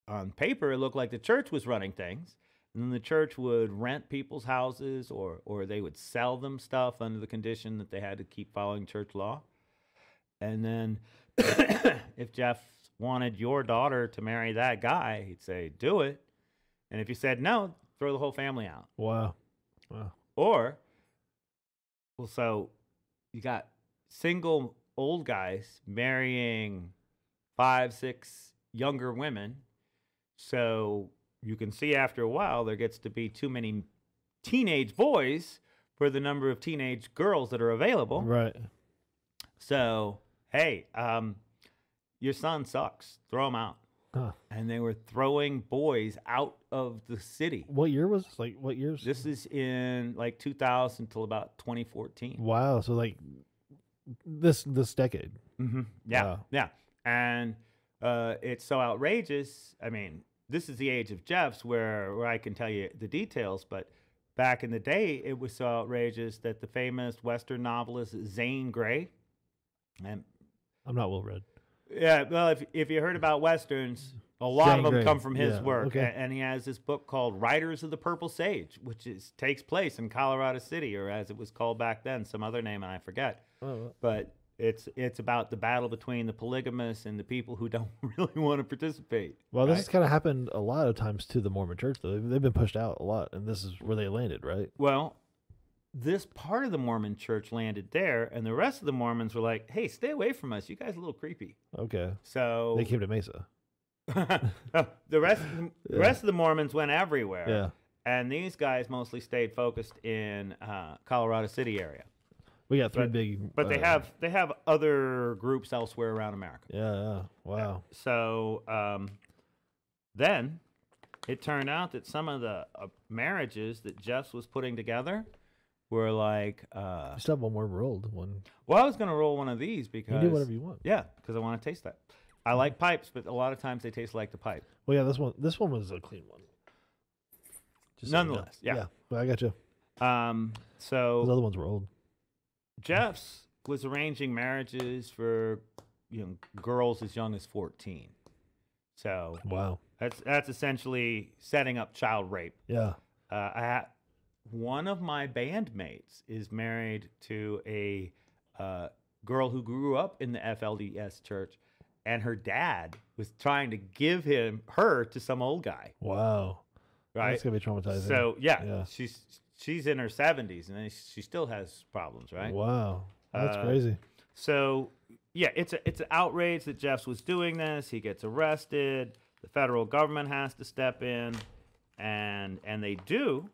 on paper, it looked like the church was running things. And then the church would rent people's houses or they would sell them stuff under the condition that they had to keep following church law. And then if Jeff wanted your daughter to marry that guy, he'd say, do it. And if you said no, throw the whole family out. Wow. Wow. Or, well, so you got single old guys marrying 5, 6 younger women. So you can see after a while there gets to be too many teenage boys for the number of teenage girls that are available. Right. So, hey, your son sucks. Throw him out. Huh. And they were throwing boys out of the city. What year was this? Like, what years? This is in like 2000 till about 2014. Wow. So like this decade. Mm-hmm. Yeah. Wow. Yeah. And it's so outrageous. I mean, this is the age of Jeffs where I can tell you the details, but back in the day, it was so outrageous that the famous Western novelist Zane Grey, and I'm not well read. yeah, well, if you heard about Westerns, a lot of them Grey. come from his Yeah, work. okay. And he has this book called Riders of the Purple Sage, which takes place in Colorado City, or as it was called back then, some other name, and I forget. Oh. But it's about the battle between the polygamists and the people who don't really want to participate. Well, this right? has kind of happened a lot of times to the Mormon Church, though. They've been pushed out a lot, and this is where they landed, right? Well, this part of the Mormon Church landed there, and the rest of the Mormons were like, hey, stay away from us. You guys are a little creepy. Okay. So They came to Mesa. the rest of the Mormons went everywhere. Yeah. And these guys mostly stayed focused in Colorado City area. We got 3 big. But they have other groups elsewhere around America. Yeah. Wow. So then it turned out that some of the marriages that Jeffs was putting together were like. You still have one more rolled one. Well, I was going to roll one of these because. You do whatever you want. Yeah, because I want to taste that. I like pipes, but a lot of times they taste like the pipe. Well, yeah, this one was a clean one. Just so you know. Nonetheless, yeah. But I got you. So Those other ones were old. Jeffs was arranging marriages for girls as young as 14. So Wow. that's essentially setting up child rape. Yeah. One of my bandmates is married to a girl who grew up in the FLDS church, and her dad was trying to give her to some old guy. Wow. Right. That's gonna be traumatizing. So Yeah. she's in her 70s, and she still has problems, right? Wow. That's crazy. So yeah, it's an outrage that Jeffs was doing this. He gets arrested. The federal government has to step in, and they do.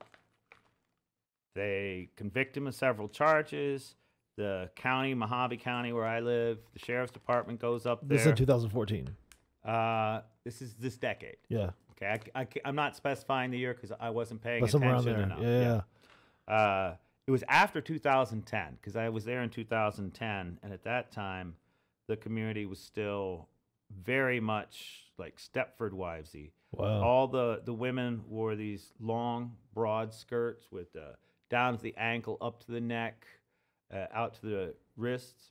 They convict him of several charges. The county, Mojave County, where I live, the sheriff's department goes up there. This is in 2014. This is this decade. Yeah. Okay, I'm not specifying the year because I wasn't paying But somewhere attention around enough. there. Yeah. It was after 2010 because I was there in 2010, and at that time, the community was still very much like Stepford Wivesy. Wow. All the women wore these long, broad skirts with down to the ankle, up to the neck, out to the wrists,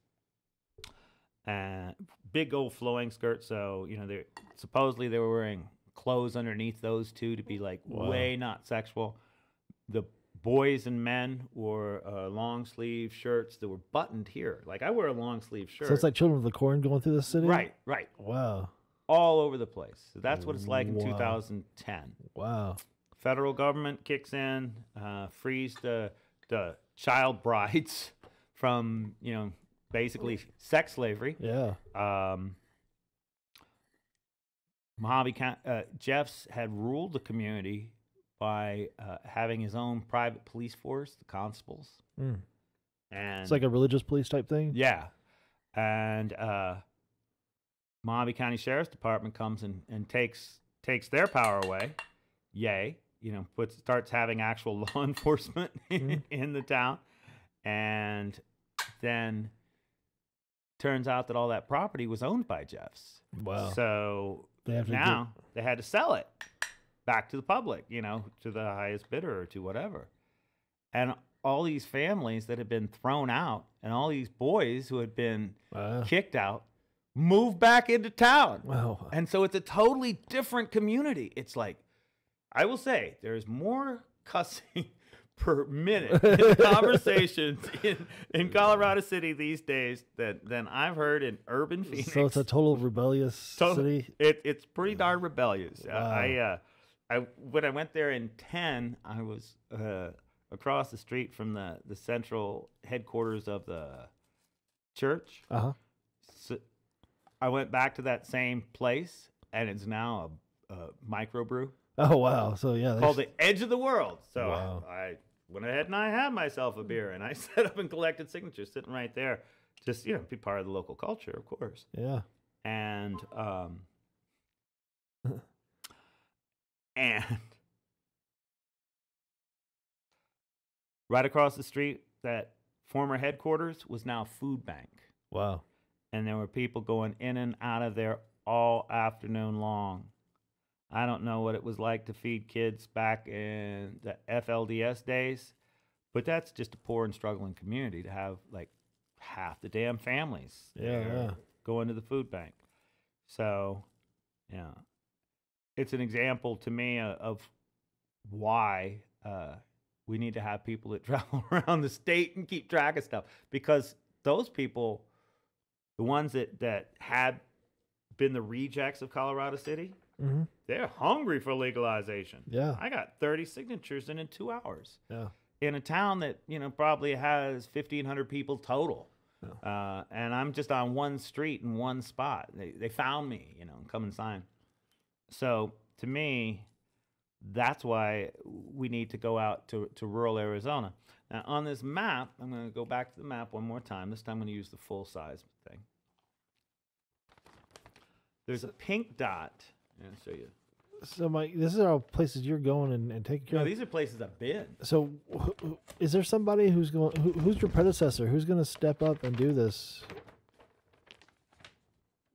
and big old flowing skirts. So they supposedly they were wearing clothes underneath those two to be like way not sexual. The boys and men wore long sleeve shirts that were buttoned here. Like I wear a long sleeve shirt. So it's like Children of the Corn going through the city? Right, right. Wow. All over the place. So that's what it's like in Wow. 2010. Wow. Federal government kicks in, frees the child brides from, basically sex slavery. Yeah. Mojave County, Jeffs had ruled the community by having his own private police force, the constables. Mm. And It's like a religious police type thing? yeah. And Mojave County Sheriff's Department comes and takes their power away. Yay. Starts having actual law enforcement in the town. And then turns out that all that property was owned by Jeffs. Wow. So now they had to sell it back to the public, to the highest bidder or to whatever. And all these families that had been thrown out and all these boys who had been kicked out moved back into town. Wow. And so it's a totally different community. It's like, I will say, there's more cussing per minute in conversations in Colorado City these days than I've heard in urban Phoenix. So it's a total rebellious city? It's pretty darn rebellious. Wow. When I went there in 10, I was across the street from the central headquarters of the church. Uh-huh. So I went back to that same place, and it's now a microbrew. Oh, wow. So, yeah. Called the Edge of the World. So Wow. I went ahead and I had myself a beer, and I set up and collected signatures sitting right there. Just, be part of the local culture, of course. Yeah. And and right across the street, that former headquarters was now food bank. Wow. And there were people going in and out of there all afternoon long. I don't know what it was like to feed kids back in the FLDS days, but that's just a poor and struggling community to have like half the damn families going to the food bank. So, it's an example to me of why we need to have people that travel around the state and keep track of stuff, because those people, the ones that had been the rejects of Colorado City, they're hungry for legalization. Yeah. I got 30 signatures in 2 hours. Yeah. In a town that, probably has 1,500 people total. Yeah. And I'm just on one street in one spot. They found me, come and sign. So to me, that's why we need to go out to rural Arizona. Now on this map, I'm going to go back to the map one more time. This time I'm going to use the full size thing. There's a pink dot. I'll show you. So, Mike, this is all places you're going and taking care No, of. these are places I've been. So, is there somebody who's going? Who's your predecessor? Who's going to step up and do this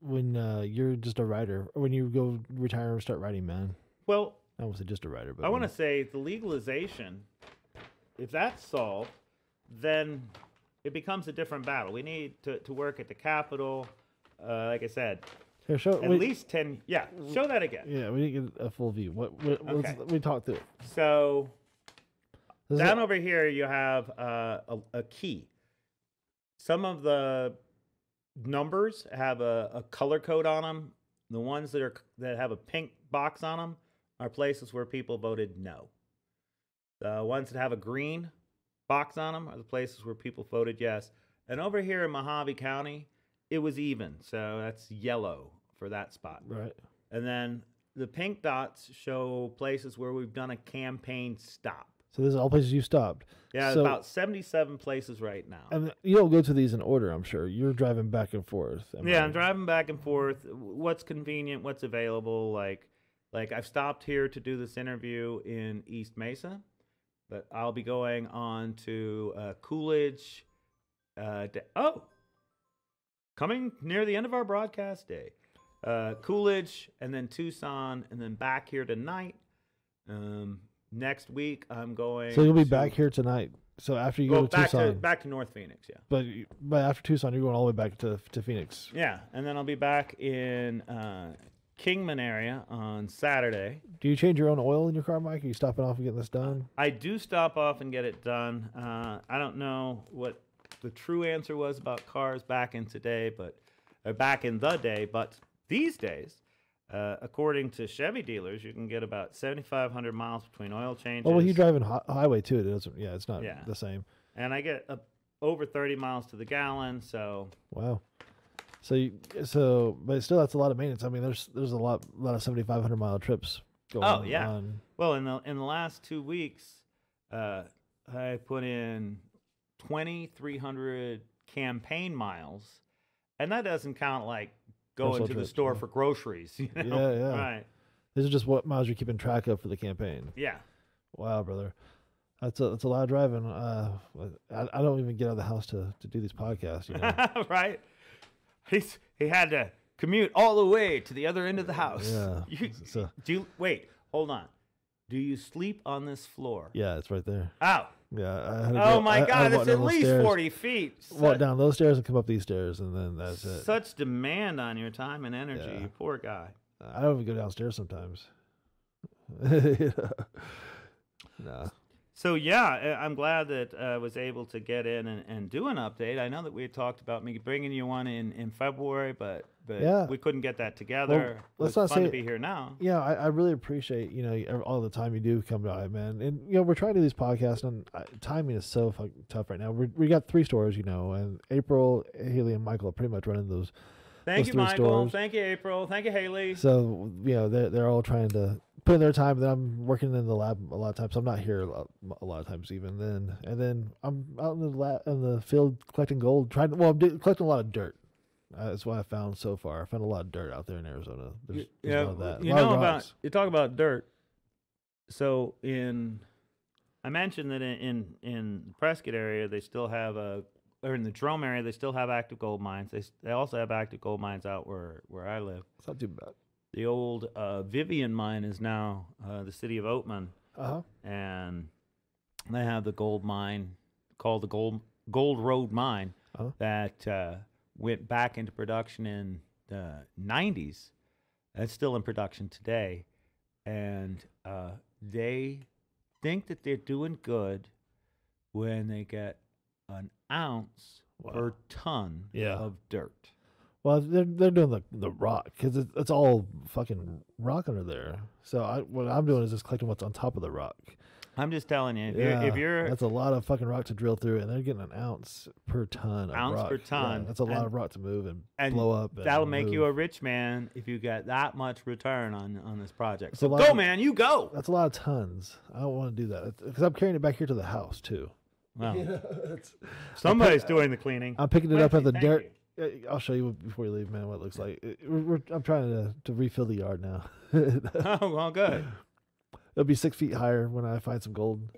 when you're just a writer, or when you go retire and start writing, man? Well, I won't say just a writer, but I want to say the legalization. If that's solved, then it becomes a different battle. We need to work at the Capitol. Like I said. Here, At least 10. Yeah, show that again. Yeah, we didn't get a full view. Okay. We talked through it. So down over here, you have a key. Some of the numbers have a color code on them. The ones that have a pink box on them are places where people voted no. The ones that have a green box on them are the places where people voted yes. And over here in Mojave County, it was even, so that's yellow for that spot. Right. And then the pink dots show places where we've done a campaign stop. So this is all places you stopped. Yeah, so, about 77 places right now. And you don't go to these in order, I'm sure. You're driving back and forth. I'm driving back and forth. What's convenient, what's available. Like I've stopped here to do this interview in East Mesa, but I'll be going on to Coolidge. Coming near the end of our broadcast day. Coolidge, and then Tucson, and then back here tonight. Next week, I'm going. So you'll be back here tonight. So after you go to Tucson, back to North Phoenix, yeah. But after Tucson, you're going all the way back to Phoenix. Yeah, and then I'll be back in Kingman area on Saturday. Do you change your own oil in your car, Mike? Are you stopping off and getting this done? I do stop off and get it done. I don't know what the true answer was about cars back in the day, but these days, according to Chevy dealers, you can get about 7,500 miles between oil changes. Oh, well, you drive in highway too. It doesn't. Yeah, it's not the same. And I get over 30 miles to the gallon. So wow. But still, that's a lot of maintenance. I mean, there's a lot of 7,500 mile trips going on. Oh yeah. Well, in the last 2 weeks, I put in 2,300 campaign miles, and that doesn't count like going to the store for groceries. You know? Yeah. Right. This is just what miles you're keeping track of for the campaign. Yeah. Wow, brother. That's a lot of driving. I don't even get out of the house to do these podcasts. You know? Right. He had to commute all the way to the other end of the house. Yeah. Wait, hold on. Do you sleep on this floor? Yeah, it's right there. Oh. Yeah. My God, it's at least 40 feet. Walk down those stairs and come up these stairs, and then that's it. Such demand on your time and energy, Yeah. you poor guy. I don't even go downstairs sometimes. Nah. So, yeah, I'm glad that I was able to get in and do an update. I know that we had talked about me bringing you one in February, but Yeah. we couldn't get that together. Well, It's fun to be here now. Yeah, I really appreciate, all the time you do come by, man. And, we're trying to do these podcasts, and timing is so fucking tough right now. We got 3 stores, and April, Haley, and Michael are pretty much running those. Thank those you, 3 Michael. stores. Thank you, April. Thank you, Haley. So, they're all trying to put in their time. Then I'm working in the lab a lot of times. So I'm not here a lot of times even then. And then I'm out in the field collecting gold. I'm collecting a lot of dirt. That's what I found so far. I found a lot of dirt out there in Arizona. There's a lot of that. You talk about dirt. So I mentioned that in the Prescott area, they still have or in the Jerome area, they still have active gold mines. They also have active gold mines out where I live. It's not too bad. The old Vivian mine is now the city of Oatman, and they have the gold mine called the Gold Road Mine that went back into production in the 90s. That's still in production today, and they think that they're doing good when they get an ounce per ton of dirt. Well, they're doing the rock because it's all fucking rock under there. So what I'm doing is just collecting what's on top of the rock. I'm just telling you, if you're that's a lot of fucking rock to drill through, and they're getting an ounce per ton of rock. Per ton. Yeah, that's a lot of rock to move and blow up. That'll make you a rich man if you get that much return on this project. So go, man, you go. That's a lot of tons. I don't want to do that because I'm carrying it back here to the house too. Well, somebody's doing the cleaning. I'm picking it up at the dirt. I'll show you before you leave, man, what it looks like. I'm trying to refill the yard now. Oh, well, good. It'll be 6 feet higher when I find some gold.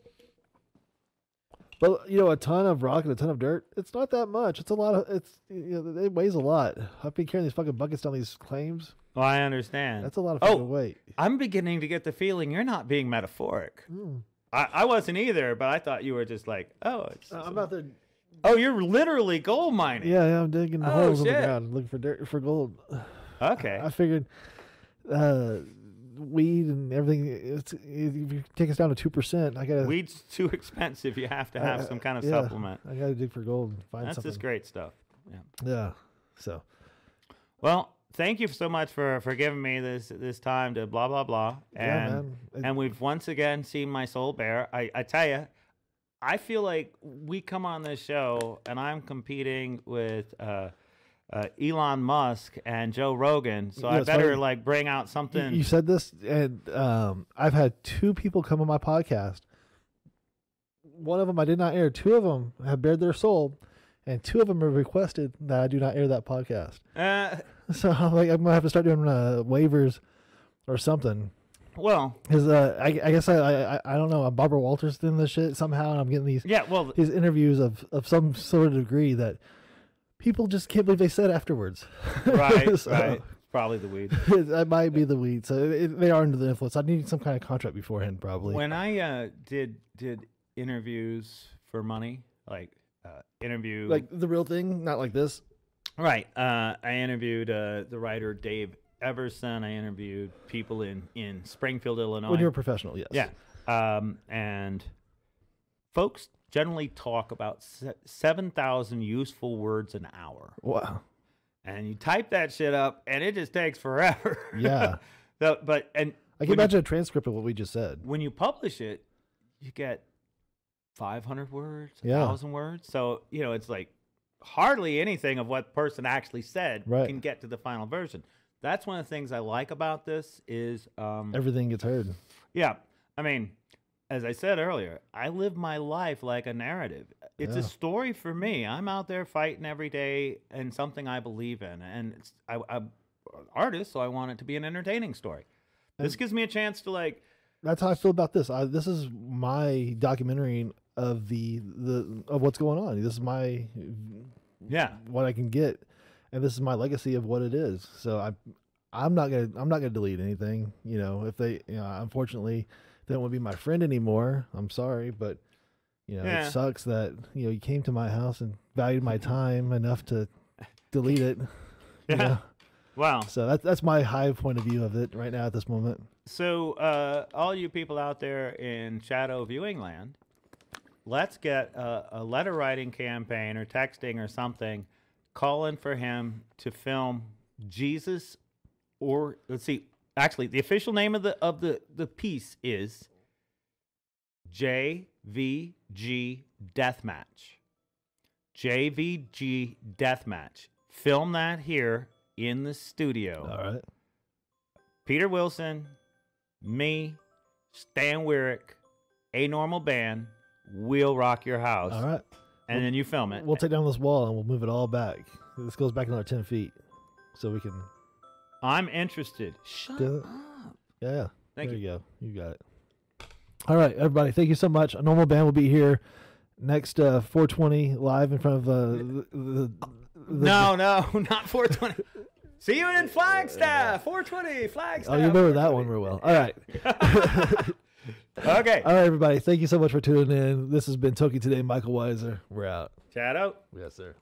But, a ton of rock and a ton of dirt, it's not that much. It's a lot of, it weighs a lot. I've been carrying these fucking buckets down these claims. Oh, I understand. That's a lot of fucking weight. I'm beginning to get the feeling you're not being metaphoric. I wasn't either, but I thought you were just like, I'm out there. Oh, you're literally gold mining. Yeah, I'm digging holes in the ground, looking for dirt, for gold. Okay. I figured weed and everything, if you take us down to 2%, I gotta. Weed's too expensive. You have to have some kind of supplement. I gotta dig for gold and find something. That's just great stuff. Yeah. Yeah. So. Well, thank you so much for giving me this time to blah blah blah. And we've once again seen my soul bare. I tell you, I feel like we come on this show and I'm competing with Elon Musk and Joe Rogan, so I better bring out something. You said this, and I've had 2 people come on my podcast. One of them I did not air. 2 of them have bared their soul, and 2 of them have requested that I do not air that podcast. So I'm gonna have to start doing waivers or something. Well, because I guess I don't know. I'm Barbara Walters doing this shit somehow, and I'm getting these these interviews of some sort of degree that people just can't believe they said afterwards. Right, right. Probably the weed. That might be the weed. So they are under the influence. I need some kind of contract beforehand, probably. When I did interviews for money, interview like the real thing, not like this. Right. I interviewed the writer Dave Everson. I interviewed people in Springfield, Illinois. When you're a professional, yes. Yeah. And folks generally talk about 7,000 useful words an hour. Wow. And you type that shit up, and it just takes forever. Yeah. I can imagine a transcript of what we just said. When you publish it, you get 500 words, Yeah. 1,000 words. So, it's like hardly anything of what the person actually said can get to the final version. That's one of the things I like about this is... everything gets heard. Yeah. I mean, as I said earlier, I live my life like a narrative. It's a story for me. I'm out there fighting every day and something I believe in. And I'm an artist, so I want it to be an entertaining story. This gives me a chance to That's how I feel about this. This is my documentary of of what's going on. This is my what I can get, and this is my legacy of what it is. So I'm not gonna delete anything. If they unfortunately they don't want to be my friend anymore, I'm sorry, but it sucks that you came to my house and valued my time enough to delete it. Wow. So that's my high point of view of it right now at this moment. So all you people out there in ChadO viewing land, let's get a letter writing campaign or texting or something, calling for him to film Jesus, or let's see, actually the official name of the piece is JVG Deathmatch. JVG Deathmatch. Film that here in the studio. All right. Peter Wilson, me, Stan Wyrick, A Normal Band, we'll rock your house. All right. And then you film it. We'll take down this wall and we'll move it all back. This goes back another 10 feet. So we can... I'm interested. Shut up. Yeah. Thank you go. You got it. All right, everybody. Thank you so much. A Normal Band will be here next 420 live in front of No, not 420. See you in Flagstaff. 420 Flagstaff. Oh, you remember that one real well. All right. Okay. All right, everybody. Thank you so much for tuning in. This has been Toking Today. Mikel Weisser. We're out. ChadO. Yes, sir.